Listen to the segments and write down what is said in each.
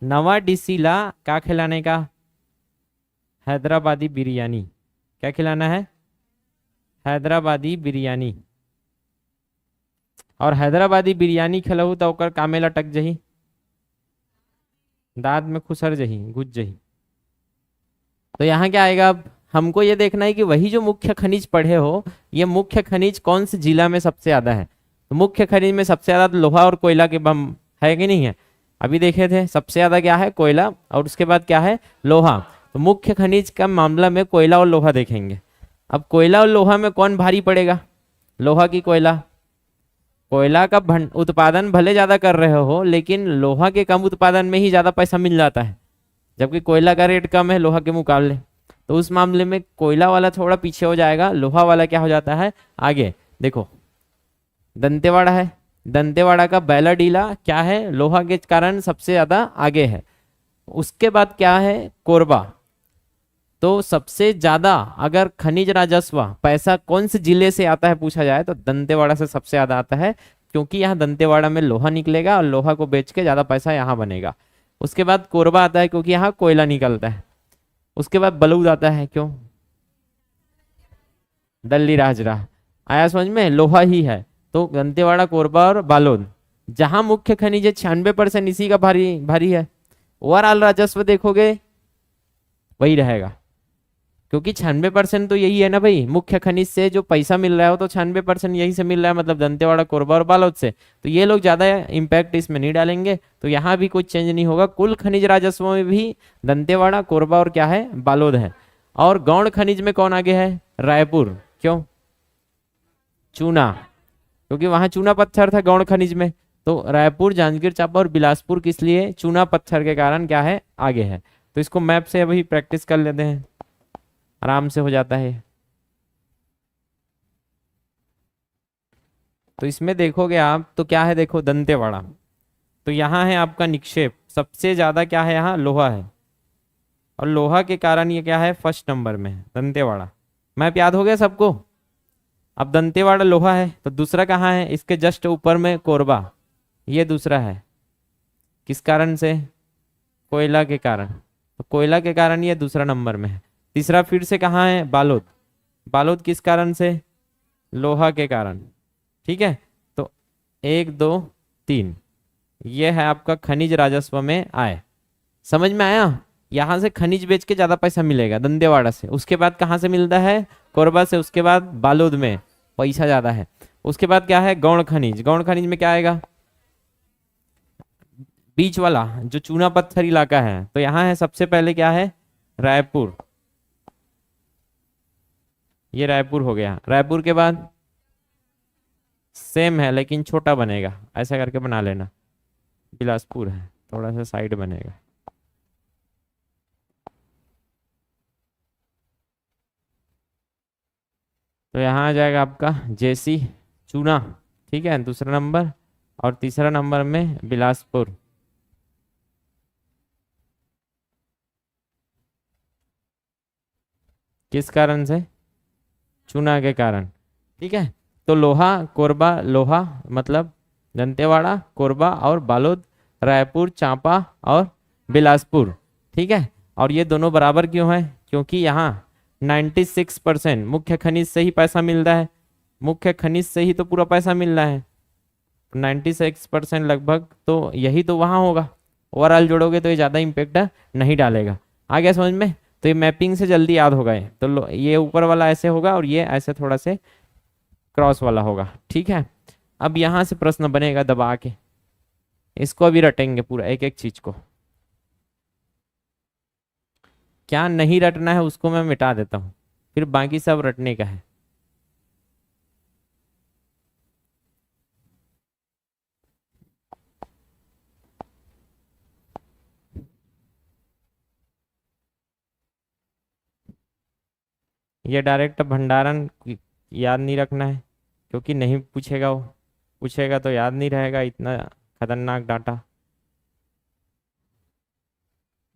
नवा डिसीला क्या खिलाने का? हैदराबादी बिरयानी। क्या खिलाना है? हैदराबादी बिरयानी। और हैदराबादी बिरयानी खिलाऊ तो ओकर कामे लटक जही, दांत में खुसर जही, घुस जही। तो यहाँ क्या आएगा? अब हमको ये देखना है कि वही जो मुख्य खनिज पढ़े हो, ये मुख्य खनिज कौन से जिला में सबसे ज्यादा है। तो मुख्य खनिज में सबसे ज्यादा तो लोहा और कोयला के बम है कि नहीं है? अभी देखे थे सबसे ज्यादा क्या है? कोयला, और उसके बाद क्या है? लोहा। तो मुख्य खनिज का मामला में कोयला और लोहा देखेंगे। अब कोयला और लोहा में कौन भारी पड़ेगा? लोहा की कोयला? कोयला का उत्पादन भले ज्यादा कर रहे हो, लेकिन लोहा के कम उत्पादन में ही ज्यादा पैसा मिल जाता है, जबकि कोयला का रेट कम है लोहा के मुकाबले। तो उस मामले में कोयला वाला थोड़ा पीछे हो जाएगा, लोहा वाला क्या हो जाता है? आगे। देखो, दंतेवाड़ा है, दंतेवाड़ा का बैलाडीला क्या है? लोहा के कारण सबसे ज्यादा आगे है। उसके बाद क्या है? कोरबा। तो सबसे ज्यादा अगर खनिज राजस्व पैसा कौन से जिले से आता है पूछा जाए, तो दंतेवाड़ा से सबसे ज्यादा आता है, क्योंकि यहाँ दंतेवाड़ा में लोहा निकलेगा और लोहा को बेच के ज्यादा पैसा यहाँ बनेगा। उसके बाद कोरबा आता है, क्योंकि यहाँ कोयला निकलता है। उसके बाद बलूद आता है, क्यों? दल्ली राजरा। आया समझ में? लोहा ही है। तो दंतेवाड़ा, कोरबा और बालोद, जहां मुख्य खनिज है 96% इसी का भारी भारी है। ओवरऑल राजस्व देखोगे वही रहेगा, क्योंकि 96% तो यही है ना भाई, मुख्य खनिज से जो पैसा मिल रहा है वो तो 96% यही से मिल रहा है, मतलब दंतेवाड़ा, कोरबा और बालोद से। तो ये लोग ज्यादा इम्पैक्ट इसमें नहीं डालेंगे, तो यहाँ भी कुछ चेंज नहीं होगा। कुल खनिज राजस्व में भी दंतेवाड़ा, कोरबा और क्या है? बालोद है। और गौण खनिज में कौन आगे है? रायपुर। क्यों? चूना, क्योंकि वहां चूना पत्थर था गौण खनिज में। तो रायपुर, जांजगीर चांपा और बिलासपुर किस लिए? चूना पत्थर के कारण क्या है? आगे है। तो इसको मैप से अभी प्रैक्टिस कर लेते हैं, आराम से हो जाता है। तो इसमें देखोगे आप तो क्या है? देखो, दंतेवाड़ा, तो यहाँ है आपका निक्षेप, सबसे ज्यादा क्या है? यहाँ लोहा है, और लोहा के कारण ये क्या है? फर्स्ट नंबर में है दंतेवाड़ा। मैप याद हो गया सबको? अब दंतेवाड़ा लोहा है, तो दूसरा कहाँ है? इसके जस्ट ऊपर में कोरबा, ये दूसरा है। किस कारण से? कोयला के कारण। तो कोयला के कारण ये दूसरा नंबर में है। तीसरा फिर से कहाँ है? बालोद। बालोद किस कारण से? लोहा के कारण। ठीक है। तो एक, दो, तीन, ये है आपका खनिज राजस्व में आए। समझ में आया? यहां से खनिज बेच के ज्यादा पैसा मिलेगा दंतेवाड़ा से। उसके बाद कहाँ से मिलता है? कोरबा से। उसके बाद बालोद में पैसा ज्यादा है। उसके बाद क्या है? गौण खनिज। गौण खनिज में क्या आएगा? बीच वाला जो चूना पत्थर इलाका है, तो यहाँ है सबसे पहले क्या है? रायपुर। ये रायपुर हो गया। रायपुर के बाद सेम है लेकिन छोटा बनेगा, ऐसा करके बना लेना। बिलासपुर है, थोड़ा सा साइड बनेगा। तो यहाँ आ जाएगा आपका जेसी, चूना। ठीक है, दूसरा नंबर। और तीसरा नंबर में बिलासपुर। किस कारण से? चूना के कारण। ठीक है। तो लोहा, कोरबा, लोहा मतलब दंतेवाड़ा, कोरबा और बालोद, रायपुर, चांपा और बिलासपुर। ठीक है। और ये दोनों बराबर क्यों है? क्योंकि यहाँ 96% मुख्य खनिज से ही पैसा मिल रहा है। मुख्य खनिज से ही तो पूरा पैसा मिल रहा है, 96% लगभग, तो यही तो वहां होगा। ओवरऑल जोड़ोगे तो ये ज्यादा इम्पेक्ट नहीं डालेगा। आ गया समझ में? तो ये मैपिंग से जल्दी याद होगा। ये तो ये ऊपर वाला ऐसे होगा और ये ऐसे थोड़ा से क्रॉस वाला होगा। ठीक है। अब यहां से प्रश्न बनेगा दबा के, इसको अभी रटेंगे पूरा एक एक चीज को। क्या नहीं रटना है उसको मैं मिटा देता हूँ, फिर बाकी सब रटने का है। ये डायरेक्ट भंडारण याद नहीं रखना है, क्योंकि नहीं पूछेगा वो। पूछेगा तो याद नहीं रहेगा, इतना खतरनाक डाटा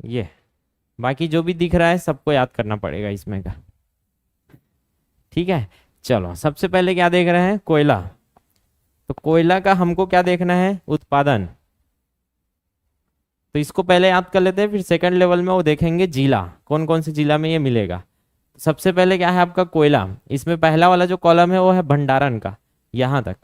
ये। बाकी जो भी दिख रहा है सबको याद करना पड़ेगा इसमें का। ठीक है। चलो, सबसे पहले क्या देख रहे हैं? कोयला। तो कोयला का हमको क्या देखना है? उत्पादन। तो इसको पहले याद कर लेते हैं, फिर सेकंड लेवल में वो देखेंगे जिला, कौन कौन से जिला में ये मिलेगा। सबसे पहले क्या है आपका कोयला, इसमें पहला वाला जो कॉलम है वो है भंडारण का, यहाँ तक,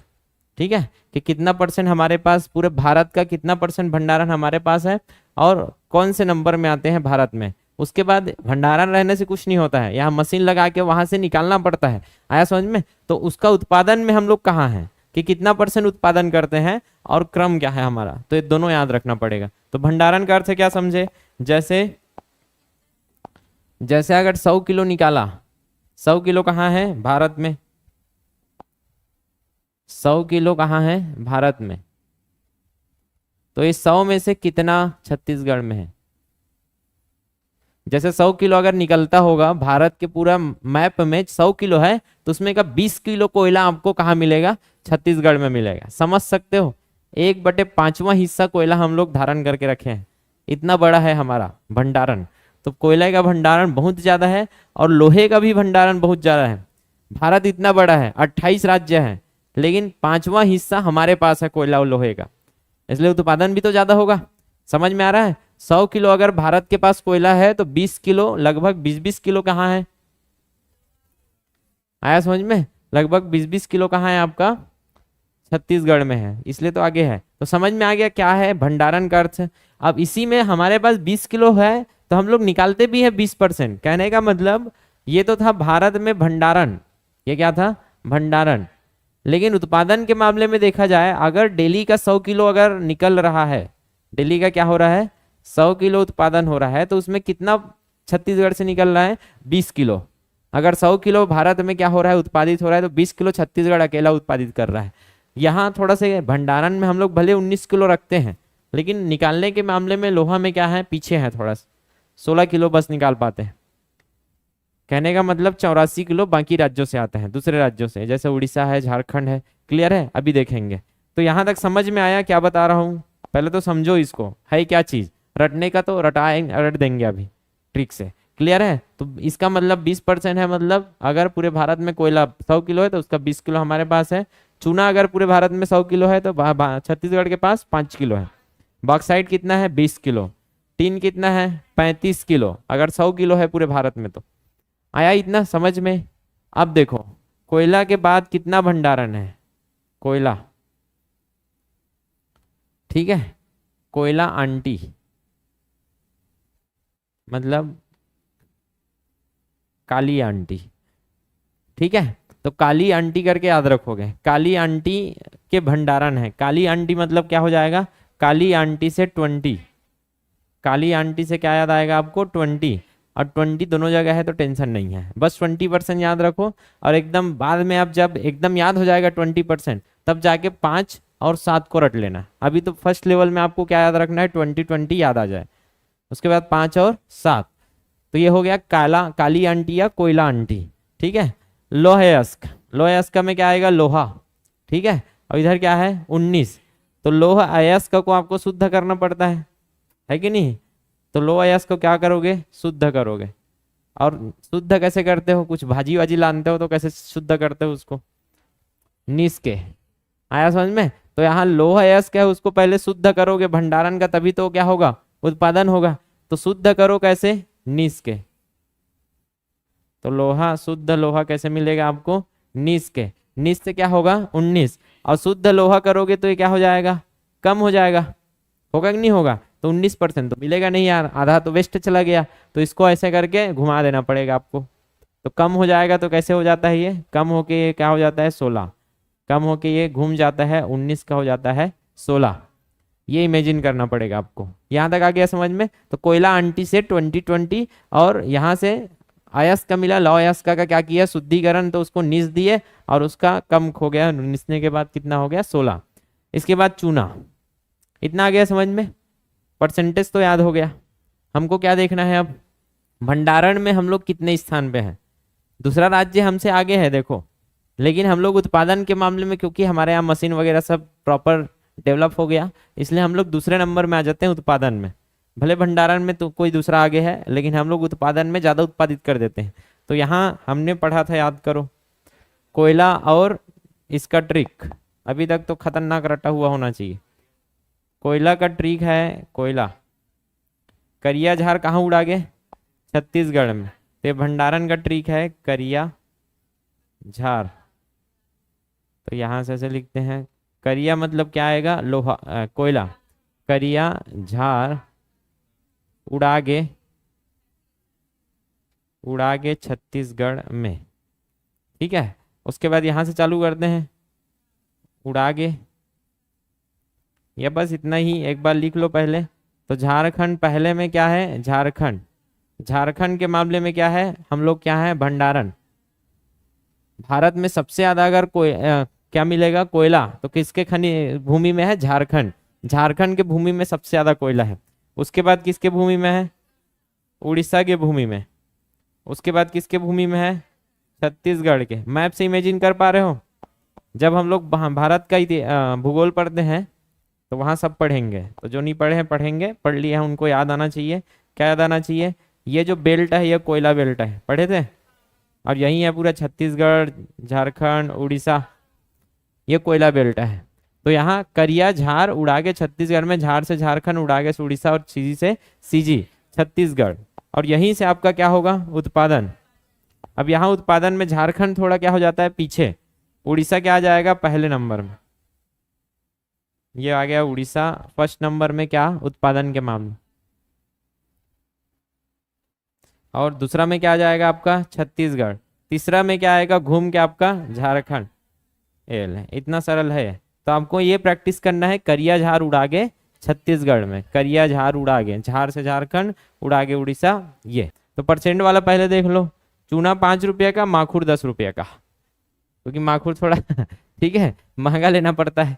ठीक है, कि कितना परसेंट हमारे पास, पूरे भारत का कितना परसेंट भंडारण हमारे पास है और कौन से नंबर में आते हैं भारत में। उसके बाद भंडारण रहने से कुछ नहीं होता है, यहाँ मशीन लगा के वहां से निकालना पड़ता है, आया समझ में। तो उसका उत्पादन में हम लोग कहाँ हैं, कि कितना परसेंट उत्पादन करते हैं और क्रम क्या है हमारा, तो ये दोनों याद रखना पड़ेगा। तो भंडारण का अर्थ क्या समझे, जैसे जैसे अगर 100 किलो निकाला, 100 किलो कहाँ है भारत में, 100 किलो कहाँ है भारत में, तो इस 100 में से कितना छत्तीसगढ़ में है। जैसे 100 किलो अगर निकलता होगा भारत के पूरा मैप में 100 किलो है, तो उसमें का 20 किलो कोयला आपको कहाँ मिलेगा, छत्तीसगढ़ में मिलेगा। समझ सकते हो, 1/5वां हिस्सा कोयला हम लोग धारण करके रखे हैं, इतना बड़ा है हमारा भंडारण। तो कोयले का भंडारण बहुत ज्यादा है और लोहे का भी भंडारण बहुत ज्यादा है। भारत इतना बड़ा है, 28 राज्य है, लेकिन 5वां हिस्सा हमारे पास है कोयला और लोहे का, इसलिए उत्पादन भी तो ज्यादा होगा। समझ में आ रहा है, 100 किलो अगर भारत के पास कोयला है तो 20 किलो, लगभग 20-20 किलो कहाँ है, आया समझ में, लगभग 20-20 किलो कहाँ है आपका, छत्तीसगढ़ में है, इसलिए तो आगे है। तो समझ में आ गया क्या है भंडारण का अर्थ। अब इसी में हमारे पास 20 किलो है तो हम लोग निकालते भी है 20%। कहने का मतलब ये तो था भारत में भंडारण, ये क्या था भंडारण, लेकिन उत्पादन के मामले में देखा जाए, अगर डेली का 100 किलो अगर निकल रहा है, डेली का क्या हो रहा है 100 किलो उत्पादन हो रहा है, तो उसमें कितना छत्तीसगढ़ से निकल रहा है 20 किलो। अगर 100 किलो भारत में क्या हो रहा है उत्पादित हो रहा है, तो 20 किलो छत्तीसगढ़ अकेला उत्पादित कर रहा है। यहाँ थोड़ा से भंडारण में हम लोग भले 19 किलो रखते हैं, लेकिन निकालने के मामले में लोहा में क्या है पीछे है थोड़ा सा, 16 किलो बस निकाल पाते हैं। कहने का मतलब 84 किलो बाकी राज्यों से आते हैं, दूसरे राज्यों से, जैसे उड़ीसा है, झारखंड है। क्लियर है, अभी देखेंगे। तो यहाँ तक समझ में आया क्या बता रहा हूँ, पहले तो समझो इसको है क्या चीज, रटने का तो रट देंगे अभी ट्रिक से। क्लियर है, तो इसका मतलब 20% है, मतलब अगर पूरे भारत में कोयला 100 किलो है तो उसका 20 किलो हमारे पास है। चूना अगर पूरे भारत में 100 किलो है तो छत्तीसगढ़ के पास 5 किलो है। बॉक्साइट कितना है 20 किलो। टीन कितना है 35 किलो, अगर 100 किलो है पूरे भारत में। तो आया इतना समझ में। अब देखो कोयला के बाद कितना भंडारण है, कोयला, ठीक है, कोयला आंटी, मतलब काली आंटी, ठीक है। तो काली आंटी करके याद रखोगे, काली आंटी के भंडारण है। काली आंटी मतलब क्या हो जाएगा, काली आंटी से 20, काली आंटी से क्या याद आएगा आपको 20, और 20 दोनों जगह है तो टेंशन नहीं है, बस 20% याद रखो। और एकदम बाद में आप जब एकदम याद हो जाएगा 20%, तब जाके 5 और 7 को रट लेना। अभी तो फर्स्ट लेवल में आपको क्या याद रखना है 20-20 याद आ जाए, उसके बाद 5 और 7। तो ये हो गया काली आंटी या कोयला आंटी, ठीक है। लोहयस्क, लोहयस्क में क्या आएगा लोहा, ठीक है। और इधर क्या है 19, तो लोह अयस्क को आपको शुद्ध करना पड़ता है कि नहीं। तो लोह अयस्क को क्या करोगे शुद्ध करोगे। और शुद्ध कैसे करते हो, कुछ भाजी वाजी लानते हो तो कैसे शुद्ध करते हो उसको, नीस के, आया समझ में। तो यहाँ लोह अयस्क है उसको पहले शुद्ध करोगे भंडारण का, तभी तो क्या होगा उत्पादन होगा। तो शुद्ध करो कैसे, नीस के। तो लोहा, शुद्ध लोहा कैसे मिलेगा आपको, नीस के। नीस से क्या होगा 19, और शुद्ध लोहा करोगे तो ये क्या हो जाएगा कम हो जाएगा, होगा कि नहीं होगा। तो 19% तो मिलेगा नहीं यार, आधा तो वेस्ट चला गया। तो इसको ऐसे करके घुमा देना पड़ेगा आपको, तो कम हो जाएगा। तो कैसे हो जाता है ये, कम होके ये क्या हो जाता है 16, कम होके ये घूम जाता है 19 का हो जाता है 16। ये इमेजिन करना पड़ेगा आपको। यहाँ तक आ गया समझ में। तो कोयला आंटी से 20-20, और यहाँ से अयस्क का मिला, लौ अयस्क का क्या किया शुद्धिकरण, तो उसको निस दिए और उसका कम हो गया, निसने के बाद कितना हो गया 16। इसके बाद चूना, इतना आ गया समझ में, परसेंटेज तो याद हो गया। हमको क्या देखना है अब, भंडारण में हम लोग कितने स्थान पे हैं। दूसरा राज्य हमसे आगे है देखो, लेकिन हम लोग उत्पादन के मामले में, क्योंकि हमारे यहाँ मशीन वगैरह सब प्रॉपर डेवलप हो गया, इसलिए हम लोग दूसरे नंबर में आ जाते हैं उत्पादन में। भले भंडारण में तो कोई दूसरा आगे है, लेकिन हम लोग उत्पादन में ज़्यादा उत्पादित कर देते हैं। तो यहाँ हमने पढ़ा था, याद करो, कोयला और इसका ट्रिक अभी तक तो खतरनाक रटा हुआ होना चाहिए। कोयला का ट्रिक है, कोयला करिया झार कहाँ उड़ा गए? छत्तीसगढ़ में। तो ये भंडारण का ट्रिक है, करिया झार। तो यहां से ऐसे लिखते हैं, करिया मतलब क्या आएगा? लोहा, कोयला। करिया झार उड़ा के छत्तीसगढ़ में। ठीक है, उसके बाद यहां से चालू करते हैं, उड़ा के, ये बस इतना ही एक बार लिख लो पहले। तो झारखंड पहले में क्या है? झारखंड। झारखंड के मामले में क्या है? हम लोग क्या है? भंडारण। भारत में सबसे ज्यादा अगर क्या मिलेगा? कोयला। तो किसके खनि भूमि में है? झारखंड। झारखंड के भूमि में सबसे ज्यादा कोयला है। उसके बाद किसके भूमि में है? उड़ीसा के भूमि में। उसके बाद किसके भूमि में है? छत्तीसगढ़ के। मैप से इमेजिन कर पा रहे हो? जब हम लोग भारत का भूगोल पढ़ते हैं तो वहां सब पढ़ेंगे, तो जो नहीं पढ़े हैं पढ़ेंगे, पढ़ लिए हैं उनको याद आना चाहिए। क्या याद आना चाहिए? ये जो बेल्ट है ये कोयला बेल्ट है, पढ़े थे? और यही है पूरा छत्तीसगढ़, झारखंड, उड़ीसा, ये कोयला बेल्ट है। तो यहाँ करिया झार उड़ा के छत्तीसगढ़ में, झार से झारखंड, उड़ा के उड़ीसा, और सीजी से सीजी छत्तीसगढ़। और यहीं से आपका क्या होगा? उत्पादन। अब यहाँ उत्पादन में झारखंड थोड़ा क्या हो जाता है? पीछे। उड़ीसा क्या आ जाएगा? पहले नंबर में। ये आ गया उड़ीसा फर्स्ट नंबर में, क्या? उत्पादन के मामले। और दूसरा में क्या आ जाएगा आपका? छत्तीसगढ़। तीसरा में क्या आएगा? घूम के आपका झारखंड। इतना सरल है। तो आपको ये प्रैक्टिस करना है, करिया झार उड़ा के छत्तीसगढ़ में, करिया झार उड़ा के, झार से झारखंड, उड़ा के उड़ीसा। ये तो परसेंट वाला पहले देख लो। चूना 5 रुपये का, माखुर 10 रुपये का, क्योंकि माखुर थोड़ा ठीक है महंगा लेना पड़ता है।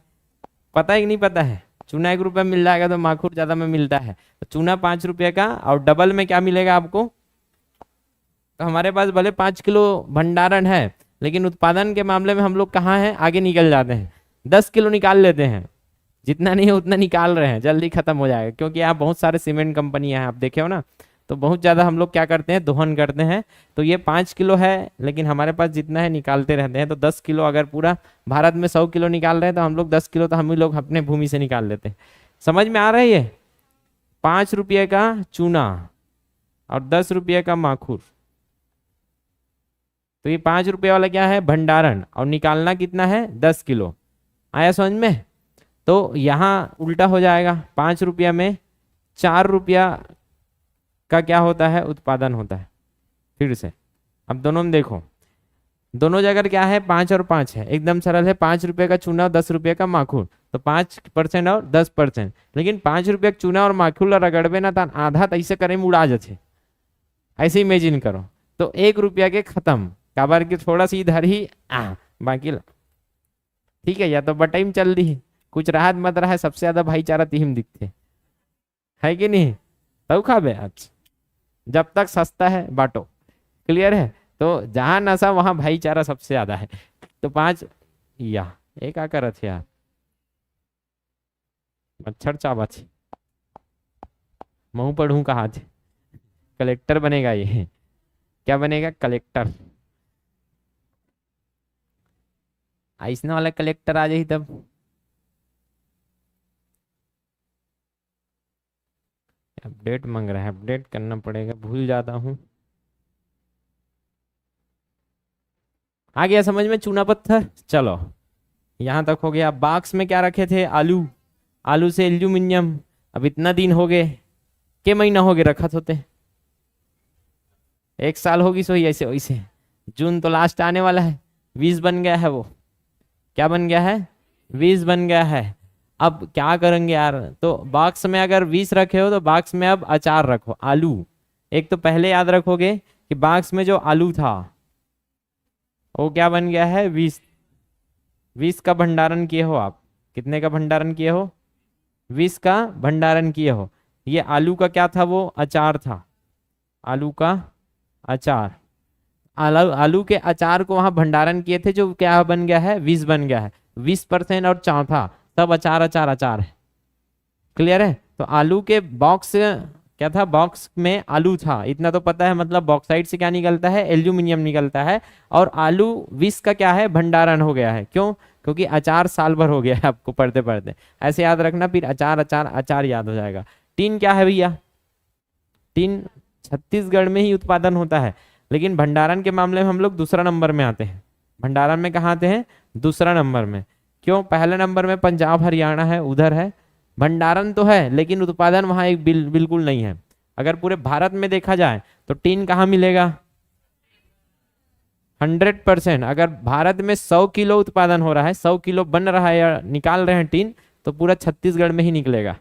पता है कि नहीं पता है? चूना 1 रुपये मिल जाएगा तो माखुर ज्यादा में मिलता है। तो चूना 5 रुपये का, और डबल में क्या मिलेगा आपको? तो हमारे पास भले 5 किलो भंडारण है, लेकिन उत्पादन के मामले में हम लोग कहाँ हैं? आगे निकल जाते हैं। 10 किलो निकाल लेते हैं, जितना नहीं है उतना निकाल रहे हैं, जल्दी खत्म हो जाएगा। क्योंकि यहाँ बहुत सारे सीमेंट कंपनियां हैं, आप देखे हो ना, तो बहुत ज़्यादा हम लोग क्या करते हैं? दोहन करते हैं। तो ये 5 किलो है, लेकिन हमारे पास जितना है निकालते रहते हैं। तो 10 किलो, अगर पूरा भारत में 100 किलो निकाल रहे हैं तो हम लोग 10 किलो तो हम ही लोग अपने भूमि से निकाल लेते हैं। समझ में आ रहा है? ये 5 रुपये का चूना और 10 रुपये का माखुर। तो ये 5 रुपये वाला क्या है? भंडारण। और निकालना कितना है? 10 किलो। आया समझ में? तो यहाँ उल्टा हो जाएगा, 5 रुपया में 4 रुपया का क्या होता है? उत्पादन होता है। फिर से अब दोनों में देखो, दोनों जगह क्या है? 5 और 5 है, एकदम सरल है। 5 रुपये का चूना और 10 रुपये का माखुर, तो 5% और 10%। लेकिन 5 रुपये का चूना और माखुर रगड़बे ना, तो आधा तो ऐसे करे में उड़ा जाते, ऐसे इमेजिन करो। तो 1 रुपया के खत्म, काबर के थोड़ा सी इधर ही बाकी। ठीक है, या तो बटाई चल रही है, कुछ राहत मत रहा है, सबसे ज्यादा भाईचारा तीन दिखते है कि नहीं? तब खाबे अच्छा, जब तक सस्ता है बांटो। क्लियर है? तो जहां नशा वहां भाईचारा सबसे ज्यादा है। तो 5 या एक आकर रथे यार, मच्छर चाबा छे, मुंह पढ़ू कहा थे। कलेक्टर बनेगा ये, क्या बनेगा? कलेक्टर। ऐसने वाला कलेक्टर आ जाए तब। अपडेट मांग रहा है, अपडेट करना पड़ेगा, भूल जाता हूँ। आ गया समझ में? चूना पत्थर। चलो यहां तक हो गया। बॉक्स में क्या रखे थे? आलू। आलू से एल्यूमिनियम। अब इतना दिन हो गए, के महीना हो गए रखत होते? 1 साल होगी सोई ऐसे वैसे। जून तो लास्ट आने वाला है, 20 बन गया है। वो क्या बन गया है? 20 बन गया है। अब क्या करेंगे यार? तो बॉक्स में अगर 20 रखे हो तो बॉक्स में अब अचार रखो, आलू। एक तो पहले याद रखोगे कि बॉक्स में जो आलू था वो क्या बन गया है? 20। 20 का भंडारण किए हो आप। कितने का भंडारण किए हो? 20 का भंडारण किए हो। ये आलू का क्या था? वो अचार था, आलू का अचार। आलू के अचार को वहां भंडारण किए थे, जो क्या बन गया है? 20 बन गया है। 20% और चौथा सब अचार अचार अचार है। क्लियर है? तो आलू के बॉक्स क्या था? बॉक्स में आलू था, इतना तो पता है। मतलब बॉक्साइड से क्या निकलता है? एल्यूमिनियम निकलता है। और आलू 20 का क्या है? भंडारण हो गया है। क्यों? क्योंकि अचार साल भर हो गया है आपको पढ़ते पढ़ते। ऐसे याद रखना, फिर अचार अचार अचार याद हो जाएगा। टीन क्या है भैया? टीन छत्तीसगढ़ में ही उत्पादन होता है, लेकिन भंडारण के मामले में हम लोग दूसरा नंबर में आते हैं। भंडारण में कहाँ आते हैं? दूसरा नंबर में। क्यों? पहले नंबर में पंजाब हरियाणा है, उधर है। भंडारण तो है लेकिन उत्पादन वहां एक बिल्कुल नहीं है। अगर पूरे भारत में देखा जाए तो टीन कहाँ मिलेगा? 100%। अगर भारत में 100 किलो उत्पादन हो रहा है, 100 किलो बन रहा है या निकाल रहे हैं टीन, तो पूरा छत्तीसगढ़ में ही निकलेगा।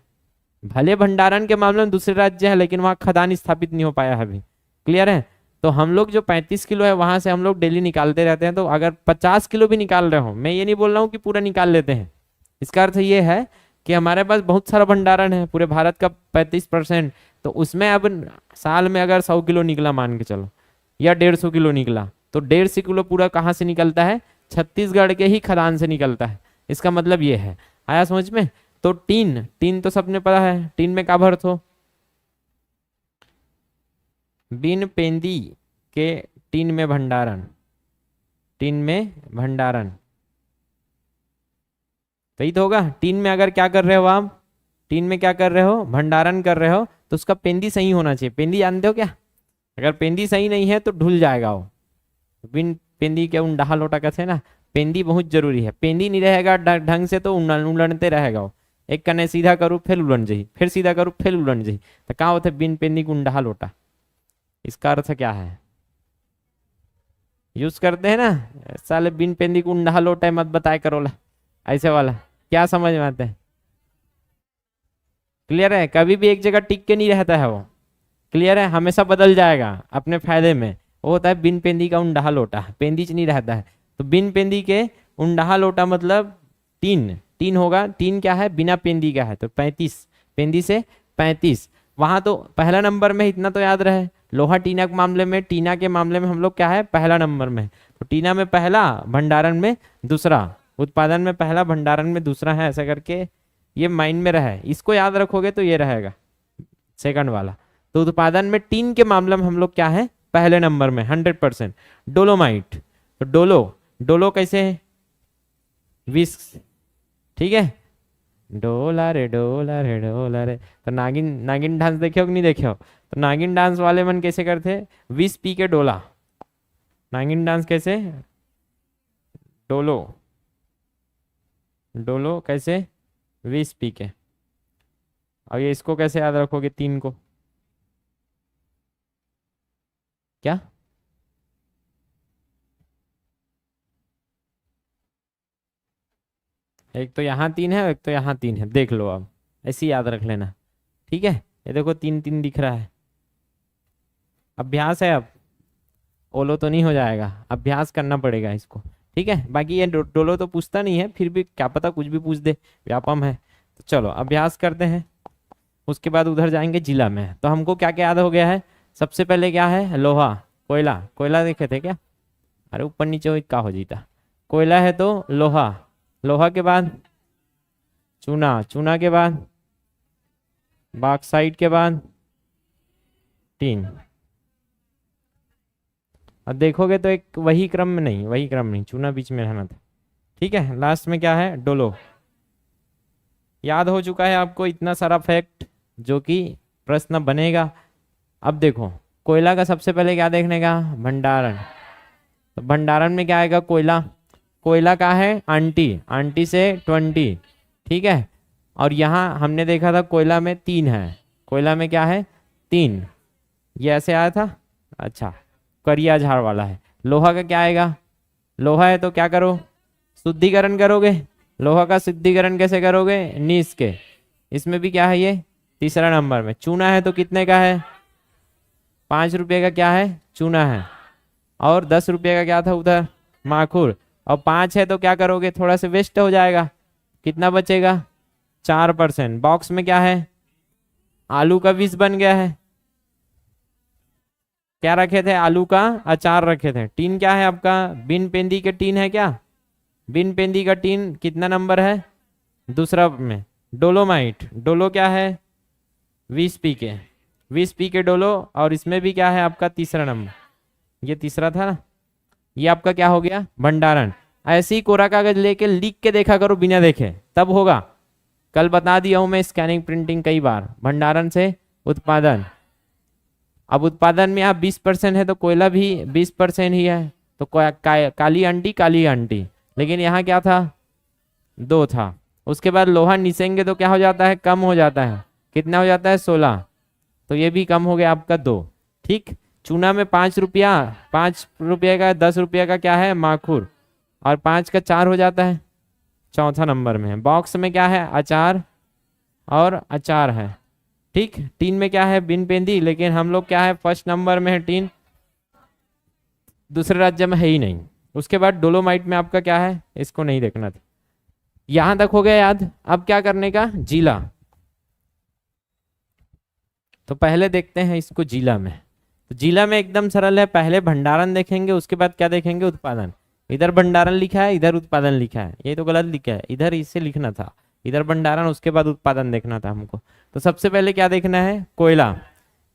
भले भंडारण के मामले में दूसरे राज्य है लेकिन वहां खदान स्थापित नहीं हो पाया है अभी। क्लियर है? तो हम लोग जो 35 किलो है वहां से हम लोग डेली निकालते रहते हैं। तो अगर 50 किलो भी निकाल रहे हो, मैं ये नहीं बोल रहा हूँ कि पूरा निकाल लेते हैं, इसका अर्थ ये है कि हमारे पास बहुत सारा भंडारण है, पूरे भारत का 35%। तो उसमें अब साल में अगर 100 किलो निकला मान के चलो, या 150 किलो निकला, तो 150 किलो पूरा कहाँ से निकलता है? छत्तीसगढ़ के ही खदान से निकलता है। इसका मतलब ये है। आया समझ में? तो टीन, टीन तो सबने पता है, टीन में का भरत हो? बिन पेंदी के टीन में भंडारण, टीन में भंडारण, सही तो होगा। टीन में अगर क्या कर रहे हो आप? टीन में क्या कर रहे हो? भंडारण कर रहे हो, तो उसका पेंदी सही होना चाहिए। पेंदी जानते हो क्या? अगर पेंदी सही नहीं है तो ढुल जाएगा वो। बिन पेंदी के उंडाहा लोटा कहते हैं ना, पेंदी बहुत जरूरी है। पेंदी नहीं रहेगा ढंग से तो उलटते रहेगा वो। एक कने सीधा करूँ फिर उलट जाही, फिर सीधा करूँ फिर उलट जाही, तो क्या होता है? बिन पेंदी को उंडाहा लोटा। इसका अर्थ क्या है? यूज करते हैं ना साले, बिन पेंदी को उंडाहा लोटा है, मत बताए करोला, ऐसे वाला। क्या समझ में आता है? क्लियर है? कभी भी एक जगह टिक के नहीं रहता है वो। क्लियर है? हमेशा बदल जाएगा अपने फायदे में। वो होता है बिन पेंदी का उंडाहा लोटा, पेंदी नहीं रहता है। तो बिन पेंदी के उंडाहा लोटा मतलब टीन। टीन होगा, टीन क्या है? बिना पेंदी का है, तो 35, पेंदी से 35। वहां तो पहला नंबर में, इतना तो याद रहे। लोहा टीना के मामले में, टीना के मामले में हम लोग क्या है? पहला नंबर में। तो टीना में पहला, भंडारण में दूसरा, उत्पादन में पहला, भंडारण में दूसरा है। ऐसा करके ये माइंड में रहे, इसको याद रखोगे तो ये रहेगा सेकंड वाला। तो उत्पादन में टीन के मामले में हम लोग क्या है? पहले नंबर में 100%। डोलोमाइट, तो डोलो, डोलो कैसे है? 20, ठीक है। डोला रे डोला रे डोला रे। तो नागिन, नागिन डांस देखे हो कि नहीं देखे हो? तो नागिन डांस वाले मन कैसे करते? 20 पी के डोला। नागिन डांस कैसे? डोलो, डोलो कैसे? 20 पी के। और ये इसको कैसे याद रखोगे? 3 को क्या? एक तो यहाँ 3 है, एक तो यहाँ 3 है, देख लो अब, ऐसे ही याद रख लेना। ठीक है? ये देखो 3 3 दिख रहा है। अभ्यास है, अब ओलो तो नहीं हो जाएगा, अभ्यास करना पड़ेगा इसको। ठीक है? बाकी ये डोलो तो पूछता नहीं है, फिर भी क्या पता कुछ भी पूछ दे, व्यापम है। तो चलो अभ्यास करते हैं, उसके बाद उधर जाएंगे जिला में। तो हमको क्या क्या याद हो गया है? सबसे पहले क्या है? लोहा, कोयला। कोयला देखे थे क्या? अरे ऊपर नीचे हो, क्या हो जीता। कोयला है तो लोहा, लोहा के बाद चूना, चूना के बाद बॉक्साइट के बाद टीन। अब देखोगे तो एक वही क्रम में नहीं, वही क्रम नहीं, चूना बीच में रहना था। ठीक है? लास्ट में क्या है? डोलो। याद हो चुका है आपको इतना सारा फैक्ट जो कि प्रश्न बनेगा। अब देखो कोयला का सबसे पहले क्या देखने का? भंडारण। तो भंडारण में क्या आएगा? कोयला। कोयला का है आंटी, आंटी से 20। ठीक है? और यहाँ हमने देखा था कोयला में 3 है। कोयला में क्या है? 3। ये ऐसे आया था। अच्छा, करिया झाड़ वाला है। लोहा का क्या आएगा? लोहा है तो क्या करो? शुद्धिकरण करोगे। लोहा का शुद्धिकरण कैसे करोगे? नीस के। इसमें भी क्या है? ये तीसरा नंबर में। चूना है तो कितने का है? 5 रुपये का क्या है? चूना है। और 10 रुपये का क्या था उधर? माखुर। और 5 है तो क्या करोगे? थोड़ा सा वेस्ट हो जाएगा, कितना बचेगा? 4%। बॉक्स में क्या है? आलू का 20 बन गया है। क्या रखे थे? आलू का अचार रखे थे। टीन क्या है आपका? बिन पेंदी के टीन है क्या? बिन पेंदी का टीन कितना नंबर है? दूसरा में। डोलोमाइट, डोलो क्या है? 20 पी के, 20 पी के डोलो। और इसमें भी क्या है आपका? तीसरा नंबर, ये तीसरा था ना। ये आपका क्या हो गया? भंडारण। ऐसे ही कोरा कागज लेके लिख के देखा करो बिना देखे, तब होगा। कल बता दिया हूं मैं, स्कैनिंग प्रिंटिंग कई बार। भंडारण से उत्पादन, अब उत्पादन में आप 20% है तो कोयला भी 20% ही है, तो काली आंटी, लेकिन यहाँ क्या था, 2 था। उसके बाद लोहा निसेंगे तो क्या हो जाता है, कम हो जाता है, कितना हो जाता है, 16, तो ये भी कम हो गया आपका 2। ठीक, चूना में 5 रुपया, 5 रुपये का 10 रुपये का क्या है, माखुर, और 5 का 4 हो जाता है, चौथा नंबर में है। बॉक्स में क्या है, अचार और अचार है। ठीक, टीन में क्या है, बिन पेंदी, लेकिन हम लोग क्या है, फर्स्ट नंबर में है टीन, दूसरे राज्य में है ही नहीं। उसके बाद डोलोमाइट में आपका क्या है, इसको नहीं देखना था। यहां तक हो गया याद। अब क्या करने का, जीला। तो पहले देखते हैं इसको जीला में। तो जीला में एकदम सरल है, पहले भंडारण देखेंगे, उसके बाद क्या देखेंगे, उत्पादन। इधर भंडारण लिखा है, इधर उत्पादन लिखा है, ये तो गलत लिखा है, इधर इसे लिखना था, इधर भंडारण, उसके बाद उत्पादन देखना था हमको। तो सबसे पहले क्या देखना है, कोयला।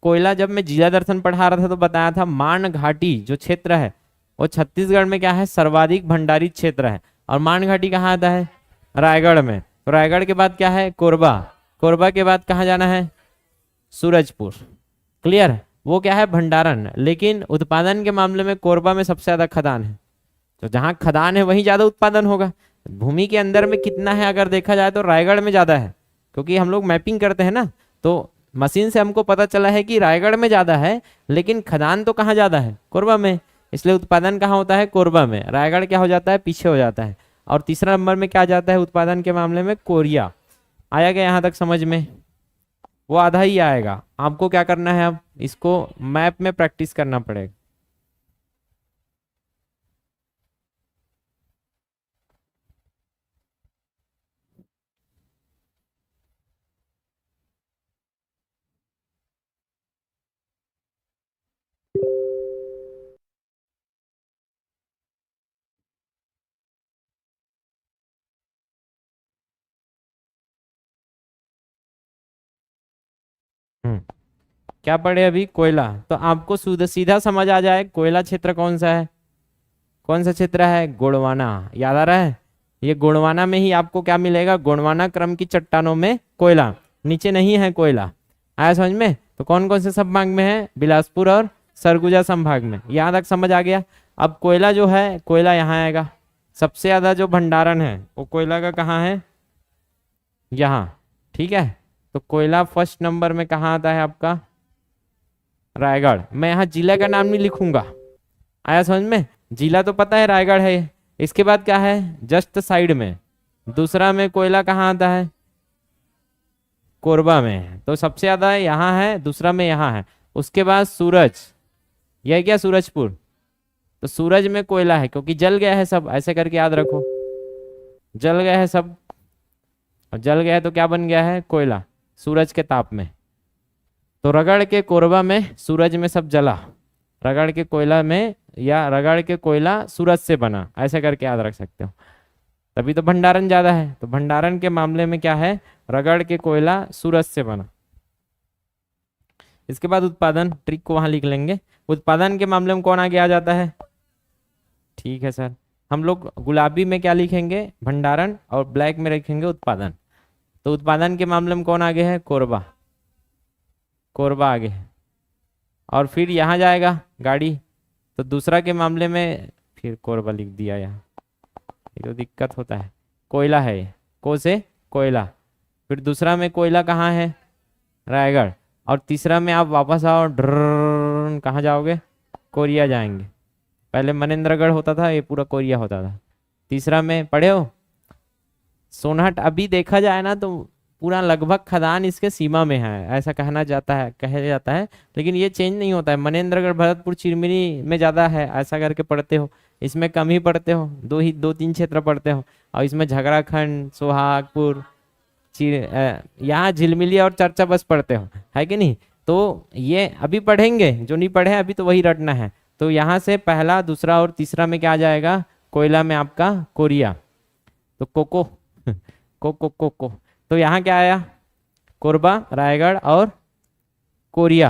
कोयला जब मैं जिला दर्शन पढ़ा रहा था तो बताया था, मान घाटी जो क्षेत्र है वो छत्तीसगढ़ में क्या है, सर्वाधिक भंडारित क्षेत्र है। और मान घाटी कहाँ आता है, रायगढ़ में। तो रायगढ़ के बाद क्या है, कोरबा, कोरबा के बाद कहाँ जाना है, सूरजपुर। क्लियर, वो क्या है, भंडारण। लेकिन उत्पादन के मामले में कोरबा में सबसे ज्यादा खदान है, तो जहां खदान है वहीं ज्यादा उत्पादन होगा। भूमि के अंदर में कितना है अगर देखा जाए तो रायगढ़ में ज्यादा है, क्योंकि हम लोग मैपिंग करते हैं ना, तो मशीन से हमको पता चला है कि रायगढ़ में ज्यादा है, लेकिन खदान तो कहाँ ज्यादा है, कोरबा में। इसलिए उत्पादन कहाँ होता है, कोरबा में। रायगढ़ क्या हो जाता है, पीछे हो जाता है। और तीसरा नंबर में क्या जाता है उत्पादन के मामले में, कोरिया। आया गया यहाँ तक समझ में, वो आधा ही आएगा। आपको क्या करना है, अब इसको मैप में प्रैक्टिस करना पड़ेगा। क्या पढ़े अभी, कोयला। तो आपको सीधा समझ आ जाए कोयला क्षेत्र कौन सा है, कौन सा क्षेत्र है, गोंडवाना। याद आ रहा है, ये गोंडवाना में ही आपको क्या मिलेगा, गोंडवाना क्रम की चट्टानों में कोयला, नीचे नहीं है कोयला। आया समझ में। तो कौन कौन से संभाग में है, बिलासपुर और सरगुजा संभाग में। यहाँ तक समझ आ गया। अब कोयला जो है, कोयला यहाँ आएगा। सबसे ज्यादा जो भंडारण है वो कोयला का कहाँ है, यहाँ। ठीक है, तो कोयला फर्स्ट नंबर में कहाँ आता है आपका, रायगढ़। मैं यहाँ जिला का नाम नहीं लिखूंगा, आया समझ में। जिला तो पता है रायगढ़ है। इसके बाद क्या है, जस्ट साइड में दूसरा में कोयला कहाँ आता है, कोरबा में। तो सबसे ज्यादा यहाँ है, दूसरा में यहाँ है। उसके बाद सूरज, यह क्या, सूरजपुर। तो सूरज में कोयला है, क्योंकि जल गया है सब, ऐसे करके याद रखो, जल गया है सब। और जल गया है तो क्या बन गया है, कोयला, सूरज के ताप में। तो रगड़ के कोरबा में, सूरज में सब जला, रगड़ के कोयला में, या रगड़ के कोयला सूरज से बना, ऐसे करके याद रख सकते हो। तभी तो भंडारण ज्यादा है। तो भंडारण के मामले में क्या है, रगड़ के कोयला सूरज से बना। इसके बाद उत्पादन, ट्रिक को वहां लिख लेंगे। उत्पादन के मामले में कौन आगे आ जाता है, ठीक है सर। हम लोग गुलाबी में क्या लिखेंगे, भंडारण, और ब्लैक में लिखेंगे उत्पादन। तो उत्पादन के मामले में कौन आगे है, कोरबा, कोरबा आगे है। और फिर यहाँ जाएगा गाड़ी, तो दूसरा के मामले में फिर कोरबा लिख दिया यहाँ, ये तो दिक्कत होता है। कोयला है ये, को से कोयला। फिर दूसरा में कोयला कहाँ है, रायगढ़। और तीसरा में आप वापस आओ, ड्र कहाँ जाओगे, कोरिया जाएंगे। पहले मनेंद्रगढ़ होता था, ये पूरा कोरिया होता था। तीसरा में पढ़े हो, सोनहट। अभी देखा जाए ना तो पूरा लगभग खदान इसके सीमा में है, ऐसा कहना जाता है, कहा जाता है। लेकिन ये चेंज नहीं होता है, मनेंद्रगढ़, भरतपुर, चिरमिरी में ज्यादा है, ऐसा करके पढ़ते हो। इसमें कम ही पढ़ते हो, 2-3 क्षेत्र पढ़ते हो। और इसमें झगड़ाखंड, सोहागपुर, यहाँ झिलमिली और चर्चा बस पढ़ते हो, है कि नहीं। तो ये अभी पढ़ेंगे, जो नहीं पढ़े अभी तो वही रटना है। तो यहाँ से पहला, दूसरा और तीसरा में क्या आ जाएगा, कोयला में आपका कोरिया। तो कोको को तो यहाँ क्या आया, कोरबा, रायगढ़ और कोरिया।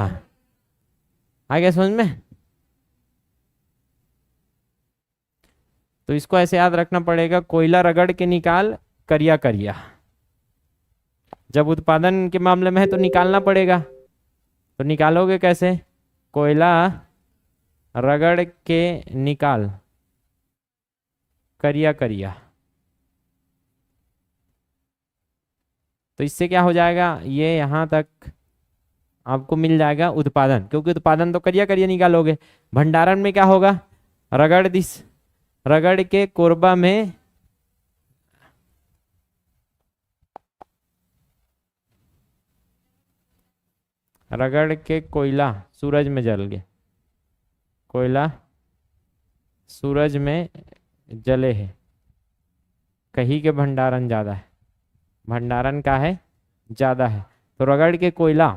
आ गया समझ में। तो इसको ऐसे याद रखना पड़ेगा, कोयला रगड़ के निकाल, करिया करिया। जब उत्पादन के मामले में है तो निकालना पड़ेगा, तो निकालोगे कैसे, कोयला रगड़ के निकाल करिया करिया। तो इससे क्या हो जाएगा, ये यहाँ तक आपको मिल जाएगा उत्पादन, क्योंकि उत्पादन तो करिया करिया निकालोगे। भंडारण में क्या होगा, रगड़ दिस, रगड़ के कोरबा में रगड़ के कोयला सूरज में जल गया, कोयला सूरज में जले है, कहीं के भंडारण ज्यादा है, भंडारण का है ज्यादा है। तो रगड़ के कोयला,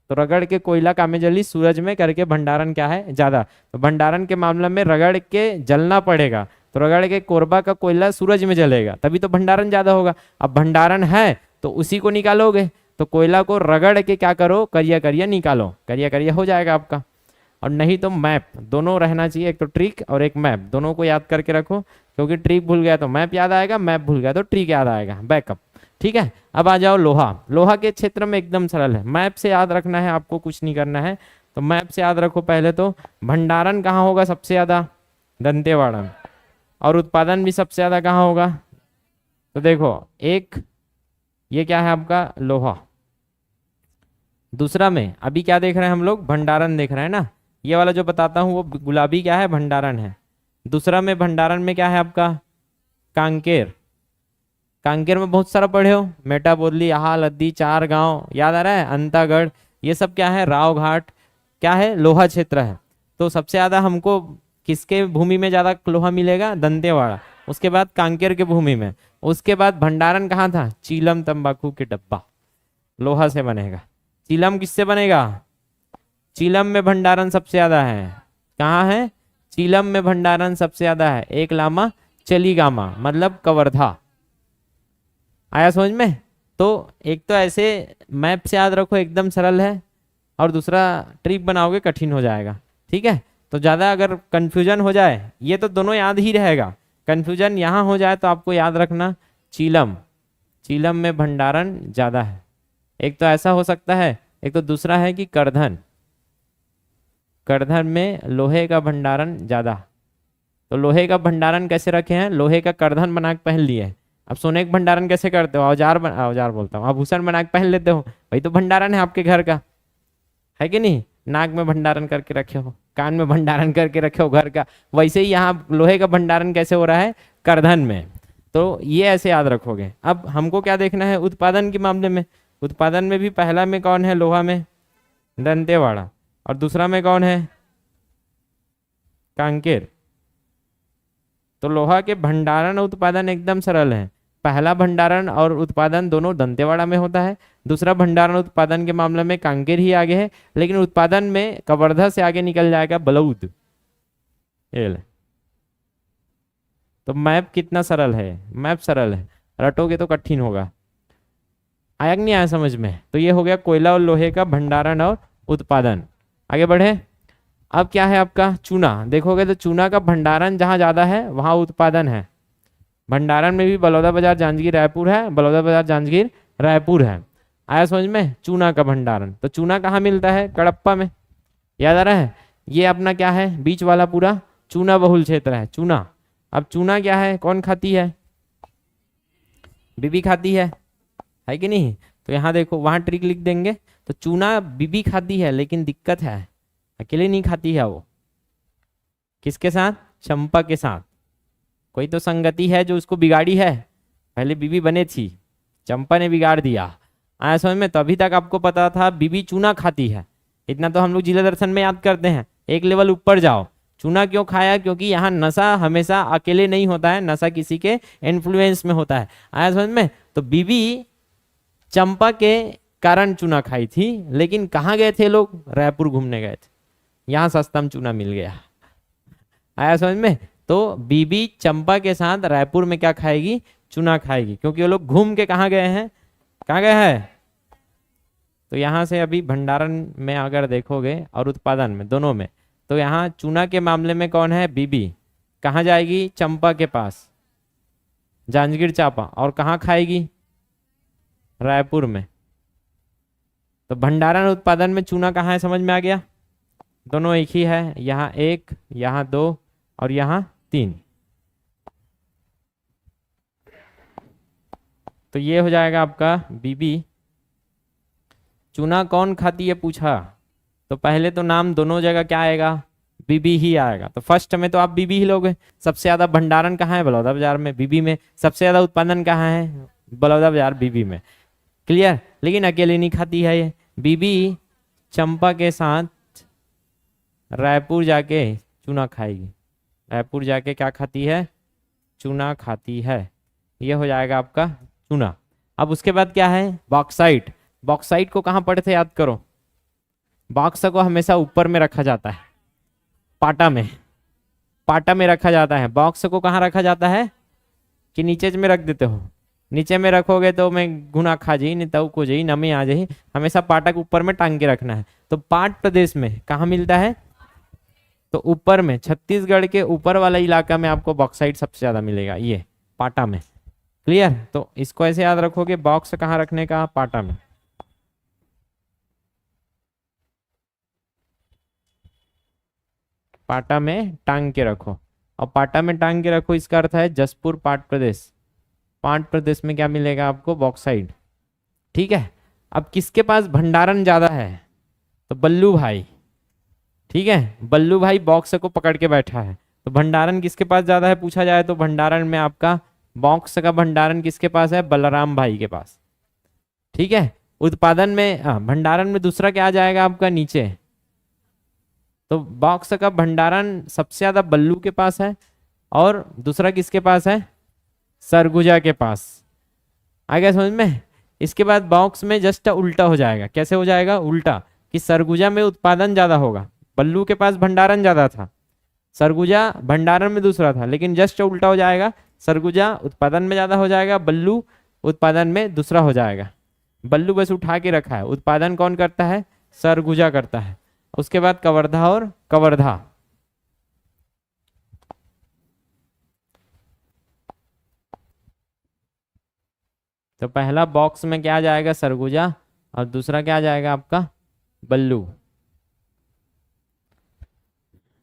तो रगड़ के कोयला का में जली सूरज में करके भंडारण क्या है ज्यादा। तो भंडारण के मामले में रगड़ के जलना पड़ेगा, तो रगड़ के कोरबा का कोयला सूरज में जलेगा, तभी तो भंडारण ज्यादा होगा। अब भंडारण है तो उसी को निकालोगे, तो कोयला को रगड़ के क्या करो, करिया करिया निकालो, करिया करिया हो जाएगा आपका। और नहीं तो मैप, दोनों रहना चाहिए, एक तो ट्रिक और एक मैप, दोनों को याद करके रखो, क्योंकि ट्रिक भूल गया तो मैप याद आएगा, मैप भूल गया तो ट्रिक याद आएगा, बैकअप। ठीक है, अब आ जाओ लोहा। लोहा के क्षेत्र में एकदम सरल है, मैप से याद रखना है आपको, कुछ नहीं करना है। तो मैप से याद रखो पहले तो, भंडारण कहाँ होगा सबसे ज्यादा, दंतेवाड़ा में, और उत्पादन भी सबसे ज्यादा कहाँ होगा। तो देखो एक ये क्या है आपका लोहा, दूसरा में अभी क्या देख रहे हैं हम लोग, भंडारण देख रहे हैं ना, ये वाला जो बताता हूँ वो गुलाबी क्या है, भंडारण है। दूसरा में भंडारण में क्या है आपका, कांकेर। कांकेर में बहुत सारा पढ़े हो, मेटा बोदली, आहा लद्दी, चार गांव याद आ रहा है, अंतागढ़, ये सब क्या है, राव घाट, क्या है, लोहा क्षेत्र है। तो सबसे ज्यादा हमको किसके भूमि में ज्यादा लोहा मिलेगा, दंतेवाड़ा, उसके बाद कांकेर के भूमि में, उसके बाद भंडारण कहाँ था, चीलम तंबाकू के डब्बा, लोहा से बनेगा। चीलम किससे बनेगा, चीलम में भंडारण सबसे ज्यादा है, कहाँ है, चीलम में भंडारण सबसे ज्यादा है। एक लामा चलीगामा मतलब कवर्धा, आया समझ में। तो एक तो ऐसे मैप से याद रखो एकदम सरल है, और दूसरा ट्रिक बनाओगे कठिन हो जाएगा। ठीक है, तो ज़्यादा अगर कंफ्यूजन हो जाए, ये तो दोनों याद ही रहेगा, कंफ्यूजन यहाँ हो जाए तो आपको याद रखना चीलम, चीलम में भंडारण ज़्यादा है। एक तो ऐसा हो सकता है, एक तो दूसरा है कि करधन, करधन में लोहे का भंडारण ज़्यादा। तो लोहे का भंडारण कैसे रखे हैं, लोहे का करधन बना के पहन लिए है। अब सोने का भंडारण कैसे करते हो, औजार बोलता हूँ, आभूषण बना के पहन लेते हो, वही तो भंडारण है आपके घर का, है कि नहीं। नाक में भंडारण करके रखे हो, कान में भंडारण करके रखे हो घर का, वैसे ही यहाँ लोहे का भंडारण कैसे हो रहा है, करधन में। तो ये ऐसे याद रखोगे। अब हमको क्या देखना है, उत्पादन के मामले में, उत्पादन में भी पहला में कौन है, लोहा में दंतेवाड़ा, और दूसरा में कौन है, कांकेर। तो लोहा के भंडारण और उत्पादन एकदम सरल है, पहला भंडारण और उत्पादन दोनों दंतेवाड़ा में होता है, दूसरा भंडारण उत्पादन के मामले में कांकेर ही आगे है, लेकिन उत्पादन में कवर्धा से आगे निकल जाएगा बलौद। तो मैप कितना सरल है, मैप सरल है, रटोगे तो कठिन होगा। आया कि नहीं आया समझ में। तो ये हो गया कोयला और लोहे का भंडारण और उत्पादन। आगे बढ़े, अब क्या है आपका चूना। देखोगे तो चूना का भंडारण जहाँ ज्यादा है वहाँ उत्पादन है। भंडारण में भी बलौदाबाजार जांजगीर रायपुर है, बलौदाबाजार जांजगीर रायपुर है। आया समझ में, चूना का भंडारण। तो चूना कहाँ मिलता है, कडप्पा में, याद आ रहा है। ये अपना क्या है, बीच वाला पूरा चूना बहुल क्षेत्र है, चूना। अब चूना क्या है, कौन खाती है, बीबी खाती है कि नहीं। तो यहाँ देखो, वहां ट्रिक लिख देंगे। तो चूना बीबी खाती है, लेकिन दिक्कत है अकेले नहीं खाती है वो, किसके साथ, चंपा के साथ। कोई तो संगति है जो उसको बिगाड़ी है, पहले बीबी बने थी, चंपा ने बिगाड़ दिया। आया समझ में। तो अभी तक आपको पता था बीबी चूना खाती है, इतना तो हम लोग जिला दर्शन में याद करते हैं। एक लेवल ऊपर जाओ, चूना क्यों खाया, क्योंकि यहाँ नशा हमेशा अकेले नहीं होता है, नशा किसी के इन्फ्लुएंस में होता है। आया समझ में। तो बीबी चंपा के कारण चूना खाई थी, लेकिन कहाँ गए थे लोग, रायपुर घूमने गए थे, यहाँ सस्ता में चूना मिल गया। आया समझ में। तो बीबी चंपा के साथ रायपुर में क्या खाएगी, चूना खाएगी, क्योंकि वो लोग घूम के कहाँ गए हैं, कहाँ गए हैं। तो यहाँ से अभी भंडारण में अगर देखोगे और उत्पादन में, दोनों में, तो यहाँ चूना के मामले में कौन है, बीबी कहाँ जाएगी, चंपा के पास, जांजगीर चांपा, और कहाँ खाएगी, रायपुर में। तो भंडारण उत्पादन में चूना कहाँ है, समझ में आ गया। दोनों एक ही है, यहाँ 1, यहाँ 2 और यहाँ 3। तो ये हो जाएगा आपका बीबी। चूना कौन खाती है पूछा, तो पहले तो नाम दोनों जगह क्या आएगा, बीबी ही आएगा। तो फर्स्ट में तो आप बीबी ही लोगे। सबसे ज्यादा भंडारण कहाँ है, बलौदा बाजार में, बीबी में। सबसे ज्यादा उत्पादन कहाँ है, बलौदा बाजार, बीबी में। क्लियर। लेकिन अकेले नहीं खाती है ये बीबी, चंपा के साथ रायपुर जाके चूना खाएगी। रायपुर जाके क्या खाती है, चूना खाती है। ये हो जाएगा आपका चूना। अब उसके बाद क्या है, बॉक्साइट। बॉक्साइट को कहाँ पढ़े थे याद करो, बॉक्स को हमेशा ऊपर में रखा जाता है, पाटा में, पाटा में रखा जाता है। बॉक्स को कहाँ रखा जाता है, कि नीचे में रख देते हो, नीचे में रखोगे तो मैं गुना खा जाई, नहीं तो को जाई, नमी आ जाई। हमेशा पाटा के ऊपर में टांग के रखना है। तो पाट प्रदेश में कहाँ मिलता है, तो ऊपर में, छत्तीसगढ़ के ऊपर वाला इलाका में आपको बॉक्साइट सबसे ज्यादा मिलेगा, ये पाटा में। क्लियर। तो इसको ऐसे याद रखोगे, बॉक्स कहाँ रखने का, पाटा में। पाटा में टांग के रखो। और पाटा में टांग के रखो इसका अर्थ है जसपुर पाट प्रदेश। पाट प्रदेश में क्या मिलेगा आपको, बॉक्साइट। ठीक है। अब किसके पास भंडारण ज्यादा है, तो बल्लू भाई। ठीक है, बल्लू भाई बॉक्स को पकड़ के बैठा है। तो भंडारण किसके पास ज्यादा है पूछा जाए तो भंडारण में आपका बॉक्स का भंडारण किसके पास है, बलराम भाई के पास। ठीक है। उत्पादन में, भंडारण में दूसरा क्या आ जाएगा आपका, नीचे। तो बॉक्स का भंडारण सबसे ज्यादा बल्लू के पास है, और दूसरा किसके पास है, सरगुजा के पास। आ गया समझ में। इसके बाद बॉक्स में जस्ट उल्टा हो जाएगा। कैसे हो जाएगा, उल्टा, कि सरगुजा में उत्पादन ज्यादा होगा, बल्लू के पास भंडारण ज्यादा था, सरगुजा भंडारण में दूसरा था, लेकिन जस्ट उल्टा हो जाएगा। सरगुजा उत्पादन में ज्यादा हो जाएगा, बल्लू उत्पादन में दूसरा हो जाएगा। बल्लू बस उठा के रखा है, उत्पादन कौन करता है, सरगुजा करता है। उसके बाद कवर्धा और कवर्धा। तो पहला बॉक्स में क्या आ जाएगा, सरगुजा, और दूसरा क्या आ जाएगा आपका, बल्लू।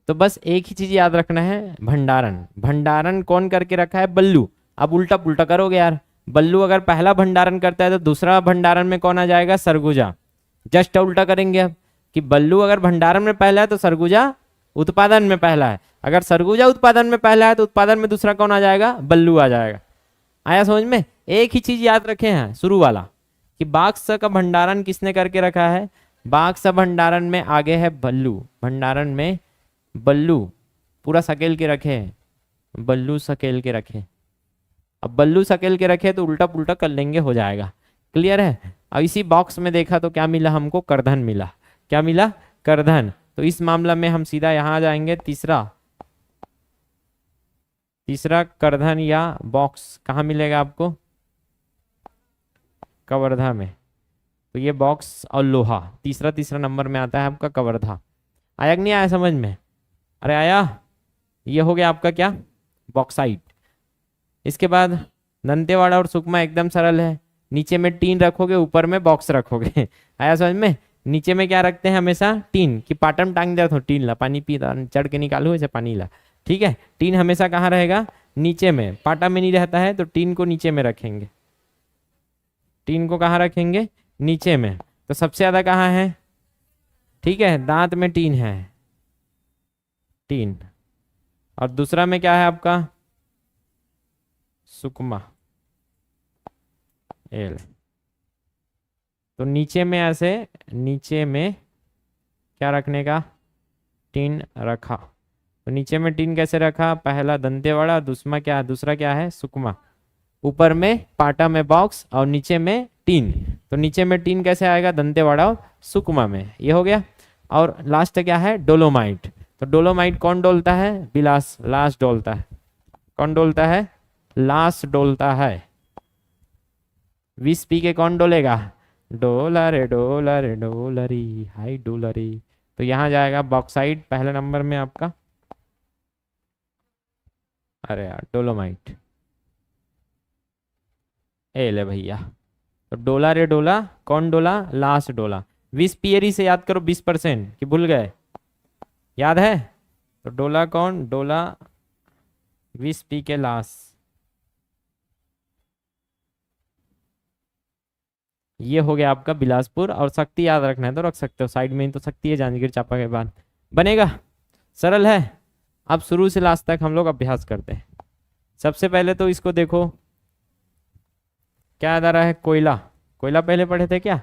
तो बस एक ही चीज याद रखना है, भंडारण। भंडारण कौन करके रखा है, बल्लू। अब उल्टा पुल्टा करोगे यार, बल्लू अगर पहला भंडारण करता है तो दूसरा भंडारण में कौन आ जाएगा, सरगुजा। जस्ट उल्टा करेंगे अब, कि बल्लू अगर भंडारण में पहला है तो सरगुजा उत्पादन में पहला है। अगर सरगुजा उत्पादन में पहला है तो उत्पादन में दूसरा कौन आ जाएगा, बल्लू आ जाएगा। आया समझ में। एक ही चीज याद रखे हैं शुरू वाला, कि बाक्स का भंडारण किसने करके रखा है, बाक्स भंडारण में आगे है बल्लू, भंडारण में बल्लू पूरा सकेल के रखे, बल्लू सकेल के रखे। अब बल्लू सकेल के रखे तो उल्टा पुल्टा कर लेंगे, हो जाएगा। क्लियर है। अब इसी बॉक्स में देखा तो क्या मिला हमको, करधन मिला। क्या मिला, करधन। तो इस मामला में हम सीधा यहां आ जाएंगे, तीसरा करधन या बॉक्स कहाँ मिलेगा आपको, कवर्धा में। तो ये बॉक्स और लोहा तीसरा नंबर में आता है आपका, कवर्धा। आया कि नहीं आया समझ में, अरे आया। ये हो गया आपका क्या, बॉक्साइट। इसके बाद दंतेवाड़ा और सुकमा एकदम सरल है। नीचे में टीन रखोगे, ऊपर में बॉक्स रखोगे। आया समझ में। नीचे में क्या रखते हैं हमेशा, टीन, की पाटम टांग दे तो टीन ला, पानी पी चढ़ के निकालो ऐसे पानी ला। ठीक है। टीन हमेशा कहाँ रहेगा, नीचे में। पाटा में नहीं रहता है तो टीन को नीचे में रखेंगे, टीन को कहाँ रखेंगे, नीचे में। तो सबसे ज्यादा कहाँ है, ठीक है, दांत में टीन है, टीन। और दूसरा में क्या है आपका, सुकमा, एल। तो नीचे में ऐसे, नीचे में क्या रखने का, टीन रखा। तो नीचे में टीन कैसे रखा, पहला दंतेवाड़ा, दूसरा क्या है, सुकमा। ऊपर में पाटा में बॉक्स और नीचे में टीन। तो नीचे में टीन कैसे आएगा, दंतेवाड़ा और सुकमा में। ये हो गया। और लास्ट क्या है, डोलोमाइट। तो डोलोमाइट कौन डोलता है, बिलास, लाश डोलता है। कौन डोलता है, लाश डोलता है। विष पी के कौन डोलेगा, डोला रे डोला रे डोलरी, हाई डोलरी। तो यहां जाएगा बॉक्साइट पहले नंबर में आपका, अरे यार डोलोमाइट, ए ले भैया। तो डोला रे डोला, कौन डोला, लाश डोला। विष पियरी से याद करो 20% कि भूल गए, याद है? तो डोला कौन? डोला 20 पी के लाश। ये हो गया आपका बिलासपुर। और शक्ति याद रखना है तो रख सकते हो, साइड में ही तो शक्ति है जांजगीर चांपा के बाद। बनेगा? सरल है। अब शुरू से लास्ट तक हम लोग अभ्यास करते हैं। सबसे पहले तो इसको देखो, क्या याद आ रहा है? कोयला। कोयला पहले पढ़े थे क्या?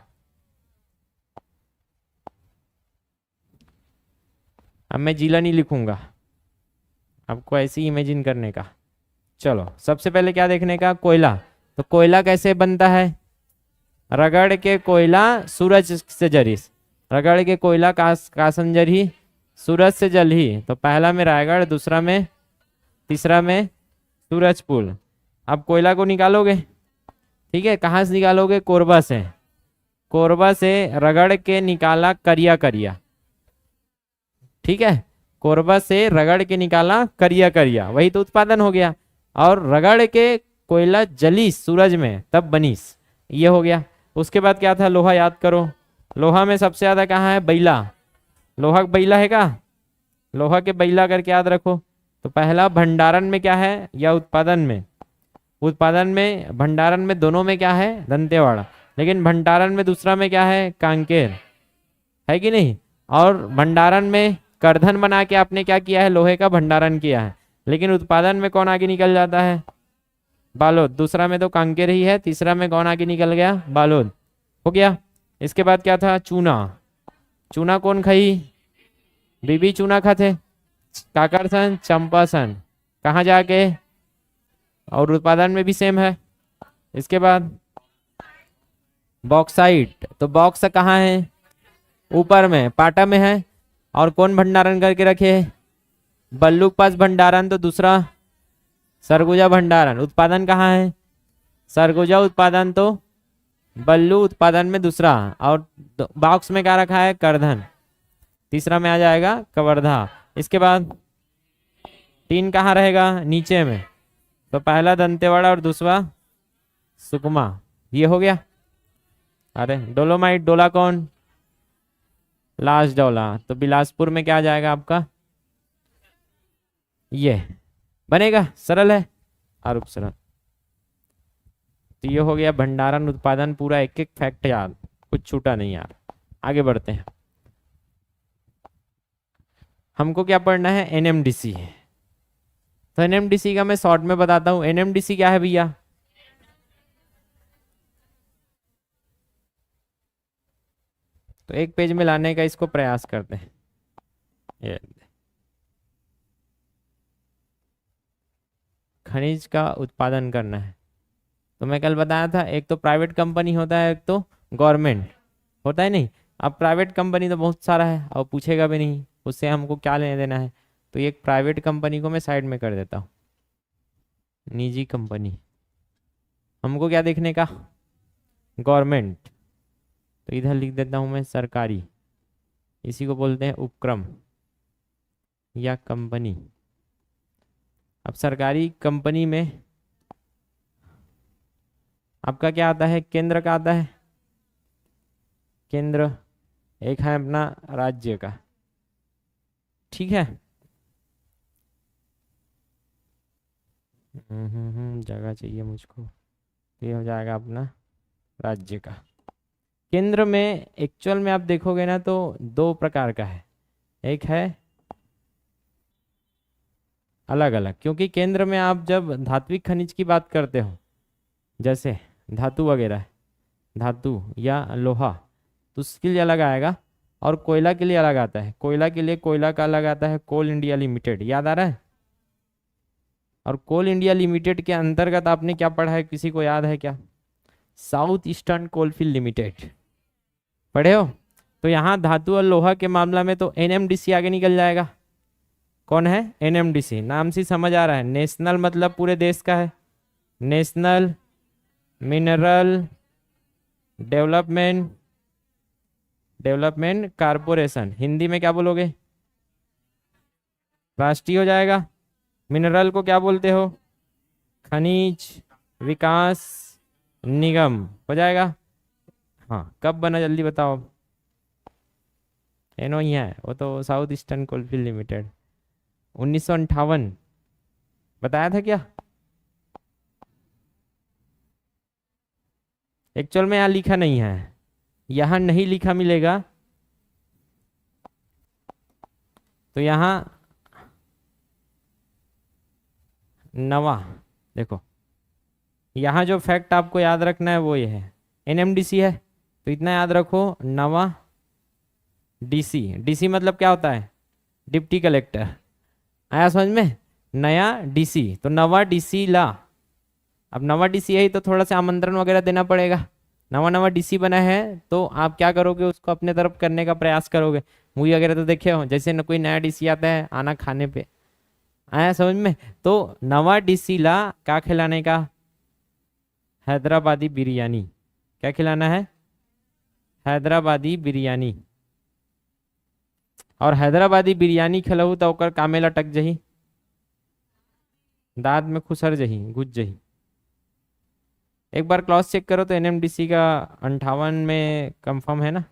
अब मैं जिला नहीं लिखूंगा, आपको ऐसे ही इमेजिन करने का। चलो सबसे पहले क्या देखने का? कोयला। तो कोयला कैसे बनता है? रगड़ के कोयला सूरज से जरी। रगड़ के कोयला कासन जरी सूरज से जल ही। तो पहला में रायगढ़, दूसरा में, तीसरा में सूरजपुर। अब कोयला को निकालोगे, ठीक है? कहाँ से निकालोगे? कोरबा से। कोरबा से रगड़ के निकाला करिया करिया, ठीक है? कोरबा से रगड़ के निकाला करिया करिया, वही तो उत्पादन हो गया। और रगड़ के कोयला जली सूरज में तब बनीस, ये हो गया। उसके बाद क्या था? लोहा याद करो। लोहा में सबसे ज्यादा कहाँ है? बैला। लोहा बैला है का? लोहा के बैला करके याद रखो। तो पहला भंडारण में क्या है या उत्पादन में? उत्पादन में, भंडारण में, दोनों में क्या है? दंतेवाड़ा। लेकिन भंडारण में दूसरा में क्या है? कांकेर, है कि नहीं? और भंडारण में करधन बना के आपने क्या किया है? लोहे का भंडारण किया है। लेकिन उत्पादन में कौन आगे निकल जाता है? बालोद। दूसरा में तो कांकेर ही है, तीसरा में कौन आगे निकल गया? बालोद। हो गया। इसके बाद क्या था? चूना। चूना कौन खाई? बीबी चूना खाते। काकरसन, चंपासन, कहाँ जाके? और उत्पादन में भी सेम है। इसके बाद बॉक्साइट। तो बॉक्स कहाँ है? ऊपर में, पाटा में है। और कौन भंडारण करके रखे? बल्लू के पास भंडारण, तो दूसरा सरगुजा भंडारण। उत्पादन कहाँ है? सरगुजा उत्पादन, तो बल्लू उत्पादन में दूसरा। और बॉक्स में क्या रखा है? करधन। तीसरा में आ जाएगा कवर्धा। इसके बाद तीन कहाँ रहेगा? नीचे में। तो पहला दंतेवाड़ा और दूसरा सुकमा, ये हो गया। अरे डोलोमाइट, डोला कौन? लास्ट डोला। तो बिलासपुर में क्या आ जाएगा आपका? ये बनेगा। सरल है और उपसरल। तो ये हो गया भंडारण, उत्पादन, पूरा एक एक फैक्ट याद, कुछ छूटा नहीं यार। आगे बढ़ते हैं। हमको क्या पढ़ना है? एनएमडीसी। तो एनएमडीसी का मैं शॉर्ट में बताता हूँ। एनएमडीसी क्या है भैया? तो एक पेज में लाने का इसको प्रयास करते हैं। ये खनिज का उत्पादन करना है। तो मैं कल बताया था, एक तो प्राइवेट कंपनी होता है, एक तो गवर्नमेंट होता है। नहीं, अब प्राइवेट कंपनी तो बहुत सारा है और पूछेगा भी नहीं, उससे हमको क्या लेने देना है। तो एक प्राइवेट कंपनी को मैं साइड में कर देता हूँ। निजी कंपनी, हमको क्या देखने का? गवर्नमेंट। तो इधर लिख देता हूँ मैं सरकारी, इसी को बोलते हैं उपक्रम या कंपनी। अब सरकारी कंपनी में आपका क्या आता है? केंद्र का आता है। केंद्र एक है अपना राज्य का, ठीक है? जगह चाहिए मुझको। तो ये हो जाएगा अपना राज्य का। केंद्र में एक्चुअल में आप देखोगे ना तो दो प्रकार का है। एक है अलग अलग, क्योंकि केंद्र में आप जब धात्विक खनिज की बात करते हो, जैसे धातु वगैरह, धातु या लोहा, तो उसके लिए अलग आएगा। और कोयला के लिए अलग आता है। कोयला के लिए कोयला का अलग आता है, कोल इंडिया लिमिटेड, याद आ रहा है? और कोल इंडिया लिमिटेड के अंतर्गत आपने क्या पढ़ा है? किसी को याद है क्या? साउथ ईस्टर्न कोलफील्ड लिमिटेड पढ़े हो? तो यहाँ धातु और लोहा के मामला में तो एनएमडीसी आगे निकल जाएगा। कौन है? एनएमडीसी। नाम से समझ आ रहा है, नेशनल मतलब पूरे देश का है। National mineral development corporation. Hindi में क्या बोलोगे? राष्ट्रीय हो जाएगा। मिनरल को क्या बोलते हो? खनिज विकास निगम हो जाएगा। हाँ, कब बना जल्दी बताओ। एनो ही है, वो तो साउथ ईस्टर्न कोलफील्ड लिमिटेड। 1958 बताया था क्या? एक्चुअल में यहाँ लिखा नहीं है, यहाँ नहीं लिखा मिलेगा, तो यहाँ नवा, देखो यहाँ जो फैक्ट आपको याद रखना है वो ये है, एनएमडीसी है तो इतना याद रखो, नवा डीसी। डीसी मतलब क्या होता है? Deputy collector. आया समझ में? नया डीसी तो नवा डीसी ला। अब नवा डीसी है तो थोड़ा सा आमंत्रण वगैरह देना पड़ेगा। नवा नवा डीसी बना है तो आप क्या करोगे, उसको अपने तरफ करने का प्रयास करोगे। मूवी वगैरह तो देखे हो, जैसे न कोई नया डीसी आता है आना खाने पे। आया समझ में? तो नवा डीसी ला क्या खिलाने का? हैदराबादी बिरयानी। क्या खिलाना है? हैदराबादी बिरयानी। और हैदराबादी बिरयानी खिलाऊ तो ओकर कामे लटक जही, दांत में खुसर जही, घुस जही। एक बार क्रॉस चेक करो तो एनएमडीसी का 58 में कंफर्म है ना।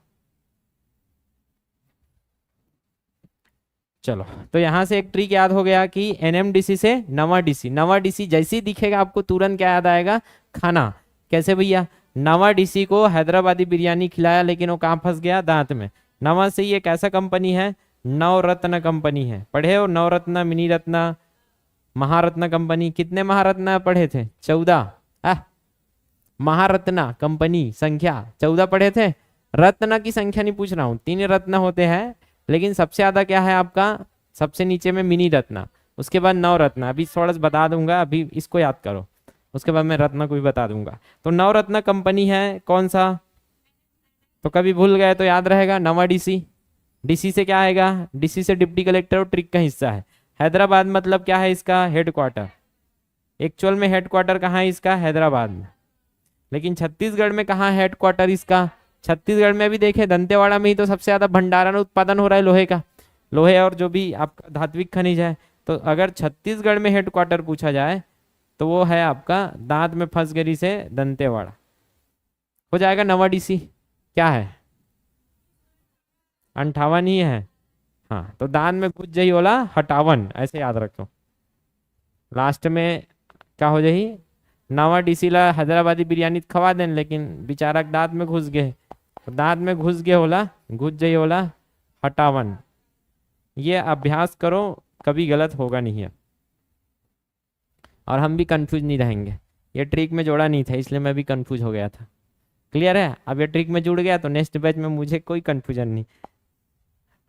चलो, तो यहां से एक ट्रिक याद हो गया कि एनएमडीसी से नवा डीसी। नवा डीसी जैसे ही दिखेगा आपको तुरंत क्या याद आएगा? खाना। कैसे भैया? नवा डीसी को हैदराबादी बिरयानी खिलाया लेकिन वो कहाँ फंस गया? दांत में। नवा से ये कैसा कंपनी है? नवरत्न कंपनी है। पढ़े हो? नवरत्न, मिनी रत्न, महारत्न कंपनी। कितने महारत्न पढ़े थे? 14। महारत्न कंपनी संख्या 14 पढ़े थे। रत्न की संख्या नहीं पूछ रहा हूँ, 3 रत्न होते हैं, लेकिन सबसे ज्यादा क्या है आपका? सबसे नीचे में मिनी रत्न, उसके बाद नवरत्न। अभी थोड़ा सा बता दूंगा, अभी इसको याद करो, उसके बाद मैं रत्न को भी बता दूंगा। तो नवरत्न कंपनी है कौन सा? तो कभी भूल गए तो याद रहेगा, नवा डीसी। डीसी से क्या आएगा? डीसी से डिप्टी कलेक्टर और ट्रिक का हिस्सा है। हैदराबाद मतलब क्या है? इसका हेडक्वार्टर। एक्चुअल में हेडक्वार्टर कहाँ है इसका? हैदराबाद में। लेकिन छत्तीसगढ़ में कहाँ है हेडक्वार्टर इसका? छत्तीसगढ़ में भी देखे दंतेवाड़ा में ही तो सबसे ज्यादा भंडारण उत्पादन हो रहा है लोहे का, लोहे और जो भी आपका धात्विक खनिज है। तो अगर छत्तीसगढ़ में हेडक्वार्टर पूछा जाए तो वो है आपका दांत में फंसगरी से दंतेवाड़ा। हो जाएगा नवा डीसी। क्या है? 58 ही है। हाँ, तो दांत में घुस जाई वाला 58, ऐसे याद रखो। लास्ट में क्या हो जाही? नवा डीसी ला हैदराबादी बिरयानी खवा देन, लेकिन बेचारा दांत में घुस गए। दांत में घुस गए होला, घुस जाइए होला 58। ये अभ्यास करो, कभी गलत होगा नहीं है, और हम भी कंफ्यूज नहीं रहेंगे। ये ट्रिक में जोड़ा नहीं था इसलिए मैं भी कंफ्यूज हो गया था। क्लियर है? अब ये ट्रिक में जुड़ गया तो नेक्स्ट बैच में मुझे कोई कंफ्यूजन नहीं।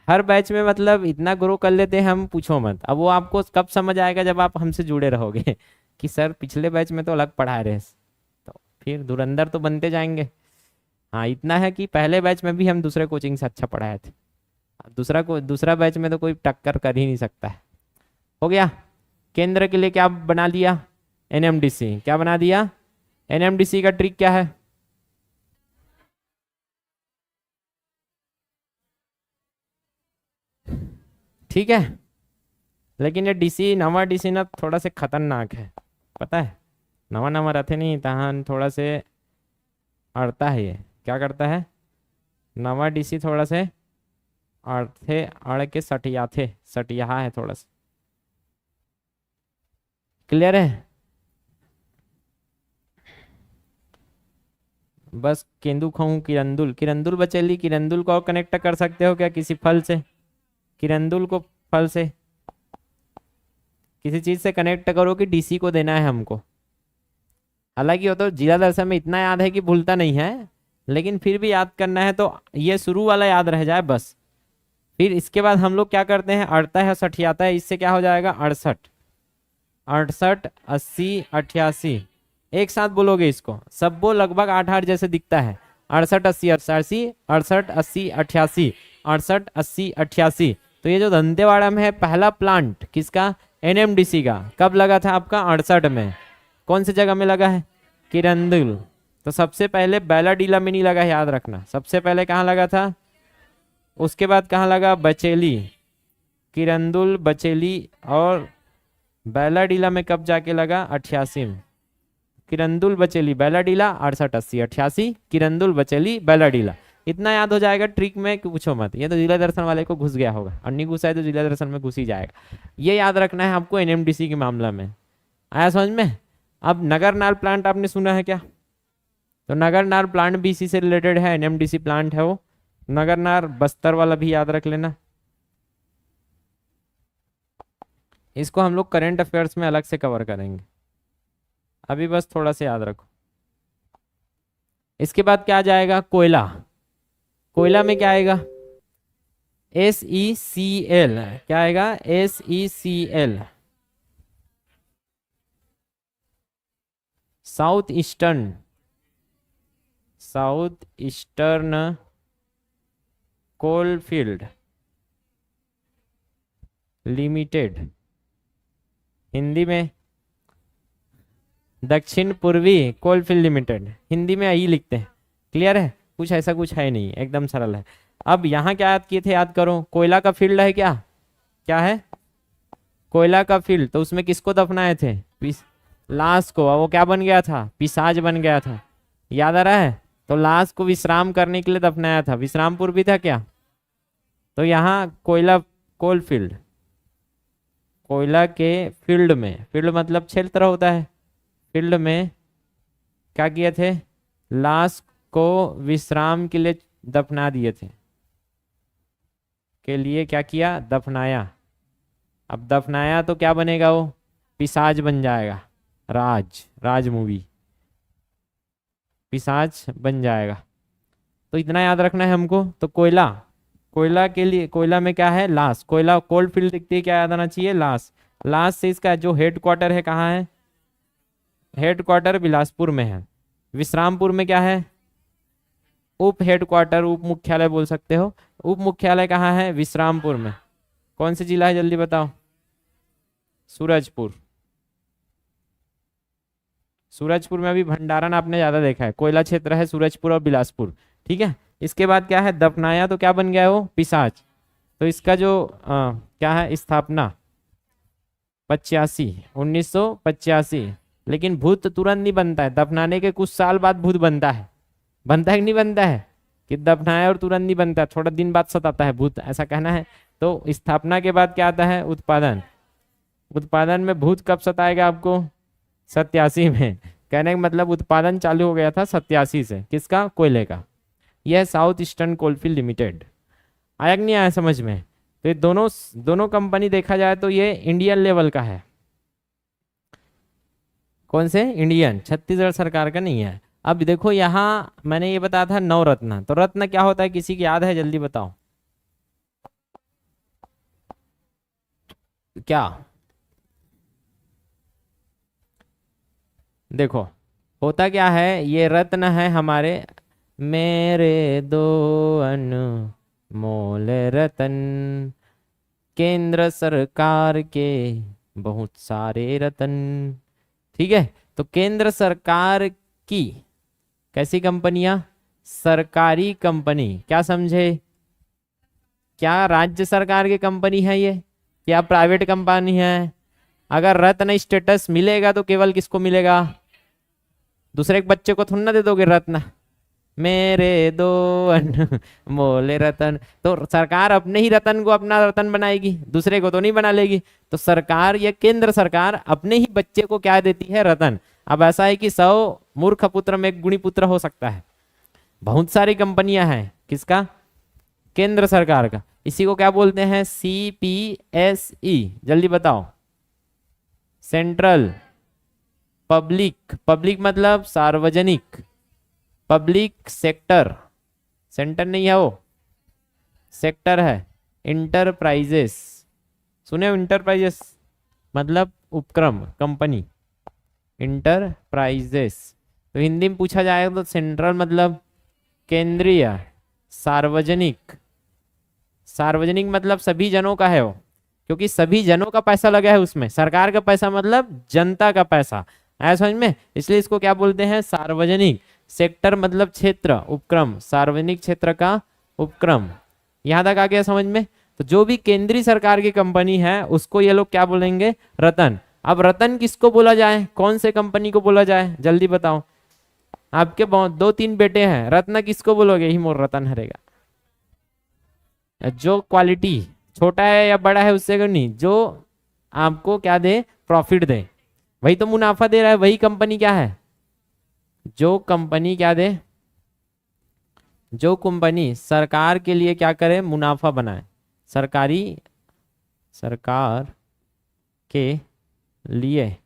हर बैच में मतलब इतना ग्रो कर लेते हैं हम, पूछो मत। अब वो आपको कब समझ आएगा? जब आप हमसे जुड़े रहोगे कि सर पिछले बैच में तो अलग पढ़ा रहे, तो फिर धुरंधर तो बनते जाएंगे। हाँ, इतना है कि पहले बैच में भी हम दूसरे कोचिंग से अच्छा पढ़ाए थे, दूसरा बैच में तो कोई टक्कर कर ही नहीं सकता है। हो गया? केंद्र के लिए क्या बना दिया? एनएमडीसी। क्या बना दिया? एनएमडीसी का ट्रिक क्या है? ठीक है, लेकिन ये डीसी, नवा डीसी ना थोड़ा से खतरनाक है, पता है? नवा नवा रहते नहीं तहां थोड़ा से अड़ता है। ये क्या करता है? नवा डीसी थोड़ा से अड़थे, अड़ के सटिया है थोड़ा सा। क्लियर है? बस केंदू खाऊं किरंदुल, किरंदुल बचेली। किरंदुल को कनेक्ट कर सकते हो क्या किसी फल से? किरंदुल को फल से, किसी चीज से कनेक्ट करो कि डीसी को देना है हमको। हालांकि वो तो जिला दर्शन में इतना याद है कि भूलता नहीं है, लेकिन फिर भी याद करना है तो ये शुरू वाला याद रह जाए बस। फिर इसके बाद हम लोग क्या करते हैं? अड़ता है, सठियाता है, इससे क्या हो जाएगा? 68, 68, 80, 88। एक साथ बोलोगे इसको, सब वो लगभग 8 जैसे दिखता है। 68, 80, 88, 68, 80, 88, 68, 80, 88। तो ये जो दंतेवाड़ा में है पहला प्लांट किसका? एनएमडीसी का। कब लगा था आपका? 68 में। कौन सी जगह में लगा है? किरंदुल। तो सबसे पहले बैलाडीला में नहीं लगा है, याद रखना। सबसे पहले कहाँ लगा था? उसके बाद कहाँ लगा? बचेली। किरंदुल, बचेली और बैलाडीला में कब जाके लगा? 88 में। किरंदुल, बचेली, बैलाडीला, 68, 80, 88, किरंदुल, बचेली, बैलाडीला। इतना याद हो जाएगा ट्रिक में कि पूछो मत, ये तो जिला दर्शन वाले को घुस गया होगा, और नहीं घुसा है तो जिला दर्शन में घुस ही जाएगा। ये याद रखना है आपको एनएमडीसी के मामला में। आया समझ में? अब नगरनार प्लांट आपने सुना है क्या? तो नगरनार प्लांट भी इसी से रिलेटेड है, एनएमडीसी प्लांट है वो। नगरनार बस्तर वाला भी याद रख लेना। इसको हम लोग करंट अफेयर्स में अलग से कवर करेंगे, अभी बस थोड़ा सा याद रखो। इसके बाद क्या आ जाएगा? कोयला। कोयला में क्या आएगा? SECL। क्या आएगा? SECL, south eastern coalfield limited, Hindi में दक्षिण पूर्वी कोलफील्ड लिमिटेड, हिंदी में यही लिखते हैं। क्लियर है? कुछ ऐसा कुछ है नहीं, एकदम सरल है। अब यहाँ क्या याद किए थे? याद करो, कोयला का फील्ड है क्या? क्या है? कोयला का फील्ड। तो उसमें किसको दफनाए थे? लाश को। वो क्या बन गया था? पिशाच बन गया था। याद आ रहा है? तो लाश को विश्राम करने के लिए दफनाया था। विश्रामपुर भी था क्या? तो यहाँ कोयला कोलफील्ड, कोयला के फील्ड में, फील्ड मतलब क्षेत्र होता है, फील्ड में क्या किए थे? लाश को विश्राम के लिए दफना दिए थे। के लिए क्या किया? दफनाया। अब दफनाया तो क्या बनेगा? वो पिशाच बन जाएगा। राज मूवी पिशाच बन जाएगा। तो इतना याद रखना है हमको। तो कोयला के लिए, कोयला में क्या है? लाश। कोयला कोल्ड फील्ड दिखती है, क्या याद आना चाहिए? लाश। लाश से इसका जो हेड क्वार्टर है कहाँ है? हेड क्वार्टर बिलासपुर में है। विश्रामपुर में क्या है? उप हेड क्वार्टर, उप मुख्यालय बोल सकते हो। उप मुख्यालय कहाँ है? विश्रामपुर में। कौन सा जिला है जल्दी बताओ? सूरजपुर। सूरजपुर में अभी भंडारण आपने ज्यादा देखा है, कोयला क्षेत्र है सूरजपुर और बिलासपुर। ठीक है। इसके बाद क्या है? दफनाया तो क्या बन गया वो? पिशाच। तो इसका जो क्या है? स्थापना 1985। लेकिन भूत तुरंत नहीं बनता है, दफनाने के कुछ साल बाद भूत बनता है। बनता है कि नहीं बनता है? कि दफनाया और तुरंत नहीं बनता, थोड़ा दिन बाद सताता है भूत, ऐसा कहना है। तो स्थापना के बाद क्या आता है? उत्पादन। उत्पादन में भूत कब सताएगा आपको? 87 में। कहने का मतलब उत्पादन चालू हो गया था 87 से। किसका? कोयले का। यह साउथ ईस्टर्न कोलफील्ड लिमिटेड। आया कि नहीं आया समझ में? तो ये दोनों कंपनी देखा जाए तो ये इंडियन लेवल का है। कौन से? इंडियन, छत्तीसगढ़ सरकार का नहीं है। अब देखो यहाँ मैंने ये बताया था 9 रत्न। तो रत्न क्या होता है? किसी की याद है? जल्दी बताओ क्या? देखो होता क्या है, ये रत्न है हमारे, मेरे दो अनमोल रतन, केंद्र सरकार के बहुत सारे रतन। ठीक है। तो केंद्र सरकार की कैसी कंपनियां? सरकारी कंपनी। क्या समझे? क्या राज्य सरकार की कंपनी है ये, या प्राइवेट कंपनी है? अगर रत्न स्टेटस मिलेगा तो केवल किसको मिलेगा? दूसरे एक बच्चे को थोड़ा ना दे दोगे रत्न, मेरे दो मोले रतन। तो सरकार अपने ही रतन को अपना रतन बनाएगी, दूसरे को तो नहीं बना लेगी। तो सरकार या केंद्र सरकार अपने ही बच्चे को क्या देती है? रतन। अब ऐसा है कि 100 मूर्ख पुत्र में एक गुणी पुत्र हो सकता है। बहुत सारी कंपनियां हैं। किसका? केंद्र सरकार का। इसी को क्या बोलते हैं? CPSE। जल्दी बताओ। सेंट्रल पब्लिक मतलब सार्वजनिक, पब्लिक सेक्टर, सेंटर नहीं है वो, सेक्टर है। इंटरप्राइजेस, सुने हो? इंटरप्राइजेस मतलब उपक्रम, कंपनी, इंटरप्राइजेस। तो हिंदी में पूछा जाएगा तो सेंट्रल मतलब केंद्रीय, सार्वजनिक, सार्वजनिक मतलब सभी जनों का है वो, क्योंकि सभी जनों का पैसा लगा है उसमें। सरकार का पैसा मतलब जनता का पैसा। आया समझ में? इसलिए इसको क्या बोलते हैं? सार्वजनिक। सेक्टर मतलब क्षेत्र, उपक्रम, सार्वजनिक क्षेत्र का उपक्रम। यहां तक आ गया समझ में? तो जो भी केंद्रीय सरकार की कंपनी है उसको ये लोग क्या बोलेंगे? रतन। अब रतन किसको बोला जाए? कौन से कंपनी को बोला जाए? जल्दी बताओ। आपके दो तीन बेटे हैं, रत्न किसको बोलोगे? ही मोर रतन हरेगा। जो क्वालिटी छोटा है या बड़ा है उससे क्यों नहीं, जो आपको क्या दे, प्रॉफिट दे, वही तो मुनाफा दे रहा है। वही कंपनी क्या है, जो कंपनी क्या दे, जो कंपनी सरकार के लिए क्या करे, मुनाफा बनाए, सरकार के लिए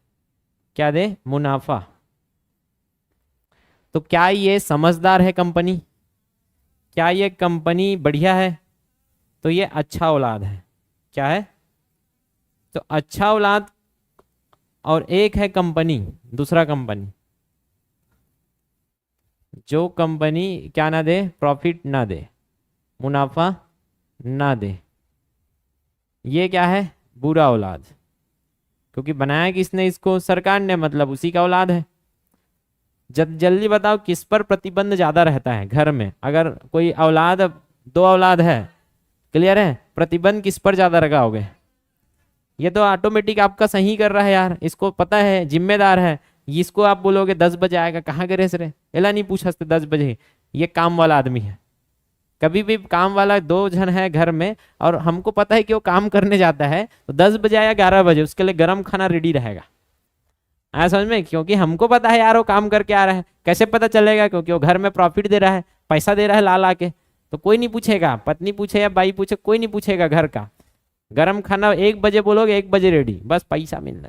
क्या दे, मुनाफा। तो क्या ये समझदार है कंपनी? क्या ये कंपनी बढ़िया है? तो ये अच्छा औलाद है। क्या है? तो अच्छा औलाद। और एक है कंपनी, दूसरा कंपनी, जो कंपनी क्या ना दे, प्रॉफिट ना दे, मुनाफा ना दे, ये क्या है, बुरा औलाद। क्योंकि बनाया किसने इसको? सरकार ने, मतलब उसी का औलाद है। जल्दी बताओ किस पर प्रतिबंध ज्यादा रहता है घर में? अगर कोई औलाद, दो औलाद है, क्लियर है, प्रतिबंध किस पर ज्यादा लगाओगे? ये तो ऑटोमेटिक आपका सही कर रहा है यार, इसको पता है, जिम्मेदार है। इसको आप बोलोगे 10 बजे आएगा, कहाँ गए रे, एला नहीं पूछ हंसते 10 बजे। ये काम वाला आदमी है। कभी भी काम वाला दो जन है घर में और हमको पता है कि वो काम करने जाता है, तो 10 बजे या 11 बजे उसके लिए गर्म खाना रेडी रहेगा। आया समझ में? क्योंकि हमको पता है यार वो काम करके आ रहा है। कैसे पता चलेगा? क्योंकि वो घर में प्रॉफिट दे रहा है, पैसा दे रहा है ला ला के। तो कोई नहीं पूछेगा, पत्नी पूछे या भाई पूछे, कोई नहीं पूछेगा घर का। गरम खाना 1 बजे बोलोगे, 1 बजे रेडी, बस पैसा मिलना।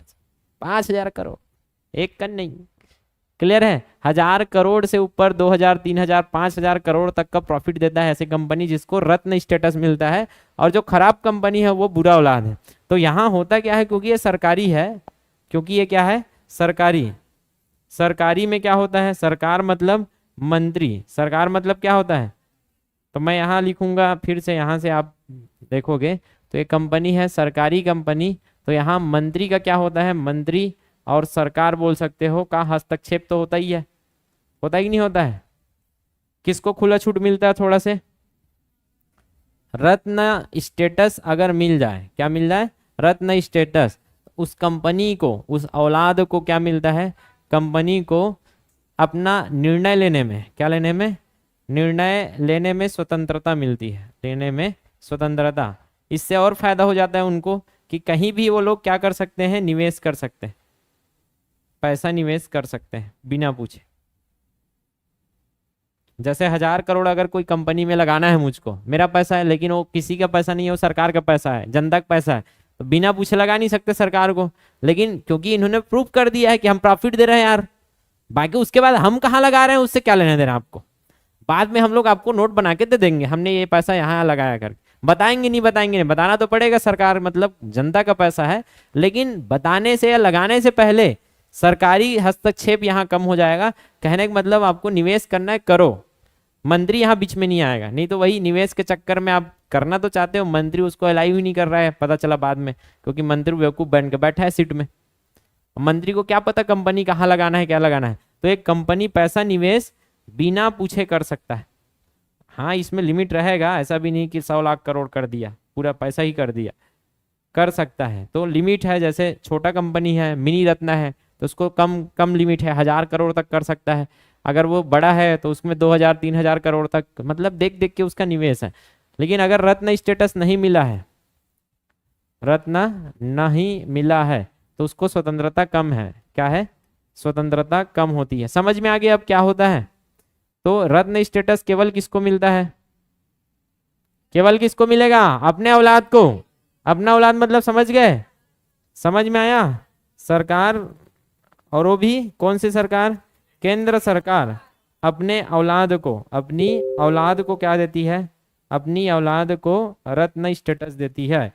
5,000 करोड़, एक कन नहीं, क्लियर है? 1,000 करोड़ से ऊपर 2,000, 3,000, 5,000 करोड़ तक का प्रॉफिट देता है ऐसी कंपनी, जिसको रत्न स्टेटस मिलता है। और जो खराब कंपनी है वो बुरा औलाद है। तो यहाँ होता क्या है, क्योंकि ये सरकारी है, क्योंकि ये क्या है, सरकारी। सरकारी में क्या होता है, सरकार मतलब मंत्री, सरकार मतलब क्या होता है? तो मैं यहाँ लिखूंगा, फिर से यहाँ से आप देखोगे तो ये कंपनी है सरकारी कंपनी। तो यहाँ मंत्री का क्या होता है, मंत्री और सरकार बोल सकते हो का हस्तक्षेप तो होता ही है। होता ही नहीं होता है? किसको खुला छूट मिलता है थोड़ा से? रत्न स्टेटस अगर मिल जाए, क्या मिल जाए, रत्न स्टेटस, उस कंपनी को, उस औलाद को क्या मिलता है, कंपनी को अपना निर्णय लेने में, क्या लेने में, निर्णय लेने में स्वतंत्रता मिलती है, लेने में स्वतंत्रता। इससे और फायदा हो जाता है उनको कि कहीं भी वो लोग क्या कर सकते हैं, निवेश कर सकते हैं, पैसा निवेश कर सकते हैं बिना पूछे। जैसे 1,000 करोड़ अगर कोई कंपनी में लगाना है मुझको, मेरा पैसा है, लेकिन वो किसी का पैसा नहीं है, वो सरकार का पैसा है, जनता का पैसा है, तो बिना पूछे लगा नहीं सकते सरकार को। लेकिन क्योंकि इन्होंने प्रूफ कर दिया है कि हम प्रॉफिट दे रहे हैं यार, बाकी उसके बाद हम कहाँ लगा रहे हैं उससे क्या लेना देना आपको। बाद में हम लोग आपको नोट बना के दे देंगे, हमने ये पैसा यहाँ लगाया कर, बताएंगे नहीं, बताएंगे नहीं, बताना तो पड़ेगा, सरकार मतलब जनता का पैसा है। लेकिन बताने से या लगाने से पहले सरकारी हस्तक्षेप यहाँ कम हो जाएगा। कहने का मतलब आपको निवेश करना है, करो, मंत्री यहाँ बीच में नहीं आएगा। नहीं तो वही निवेश के चक्कर में आप करना तो चाहते हो, मंत्री उसको अलाउ ही नहीं कर रहा है, पता चला बाद में, क्योंकि मंत्री बेवकूफ बन के बैठा है सीट में। मंत्री को क्या पता कंपनी कहाँ लगाना है, क्या लगाना है। तो एक कंपनी पैसा निवेश बिना पूछे कर सकता है। हाँ, इसमें लिमिट रहेगा, ऐसा भी नहीं कि 100 लाख करोड़ कर दिया, पूरा पैसा ही कर दिया, कर सकता है। तो लिमिट है, जैसे छोटा कंपनी है, मिनी रत्न है, तो उसको कम लिमिट है, 1,000 करोड़ तक कर सकता है। अगर वो बड़ा है तो उसमें 2,000, 3,000 करोड़ तक, मतलब देख देख के उसका निवेश है। लेकिन अगर रत्न स्टेटस नहीं मिला है, रत्न नहीं मिला है, तो उसको स्वतंत्रता कम है। क्या है? स्वतंत्रता कम होती है। समझ में आ गया अब क्या होता है? तो रत्न स्टेटस केवल किसको मिलता है? केवल किसको मिलेगा? अपने औलाद को। अपना औलाद मतलब समझ गए? समझ में आया? सरकार, और वो भी कौन सी सरकार? केंद्र सरकार अपने औलाद को, अपनी औलाद को क्या देती है? अपनी औलाद को रत्न स्टेटस देती है।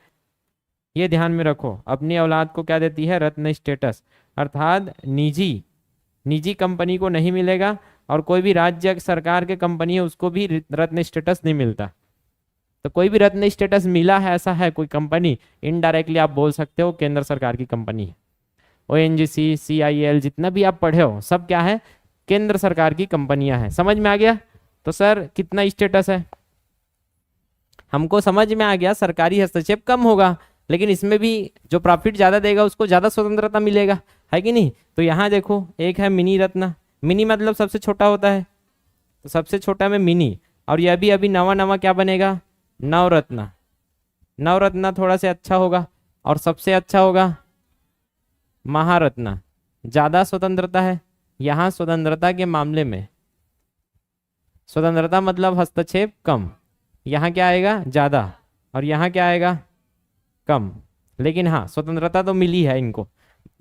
ये ध्यान में रखो, अपनी औलाद को क्या देती है? रत्न स्टेटस। अर्थात निजी कंपनी को नहीं मिलेगा, और कोई भी राज्य सरकार के कंपनी है उसको भी रत्न स्टेटस नहीं मिलता। तो कोई भी रत्न स्टेटस मिला है ऐसा है कोई कंपनी, इनडायरेक्टली आप बोल सकते हो केंद्र सरकार की कंपनी है। ONGC, CIL जितना भी आप पढ़े हो सब क्या है? केंद्र सरकार की कंपनियां हैं। समझ में आ गया? तो सर कितना स्टेटस है? हमको समझ में आ गया, सरकारी हस्तक्षेप कम होगा, लेकिन इसमें भी जो प्रॉफिट ज्यादा देगा उसको ज्यादा स्वतंत्रता मिलेगा, है कि नहीं? तो यहाँ देखो, एक है मिनी रत्न। मिनी मतलब सबसे छोटा होता है, तो सबसे छोटा में मिनी। और ये अभी अभी नवा नवा क्या बनेगा, नवरत्न। नवरत्न थोड़ा से अच्छा होगा, और सबसे अच्छा होगा महारत्न। ज्यादा स्वतंत्रता है यहाँ, स्वतंत्रता के मामले में, स्वतंत्रता मतलब हस्तक्षेप कम, यहाँ क्या आएगा ज्यादा, और यहाँ क्या आएगा कम। लेकिन हाँ स्वतंत्रता तो मिली है इनको,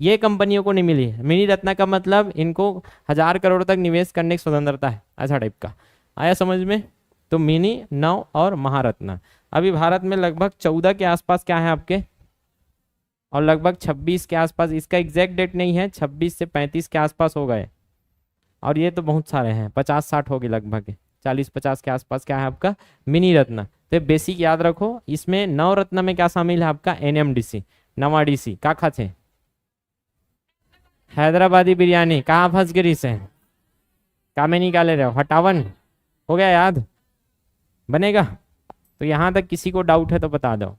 ये कंपनियों को नहीं मिली है। मिनी रत्न का मतलब इनको 1000 करोड़ तक निवेश करने की स्वतंत्रता है, ऐसा टाइप का। आया समझ में? तो मिनी, नव और महारत्न। अभी भारत में लगभग 14 के आसपास क्या है आपके, और लगभग 26 के आसपास, इसका एग्जैक्ट डेट नहीं है, 26 से 35 के आसपास हो गए। और ये तो बहुत सारे हैं, 50-60 हो गए लगभग, 40-50 के आसपास क्या है आपका मिनी रत्न। तो बेसिक याद रखो। इसमें नवरत्न में क्या शामिल है आपका, NMDC, नवा डीसी। का खाते हैदराबादी बिरयानी, कहाँ फंस गई से, का में निकाले रहे हो, हटावन हो गया याद, बनेगा। तो यहाँ तक किसी को डाउट है तो बता दो।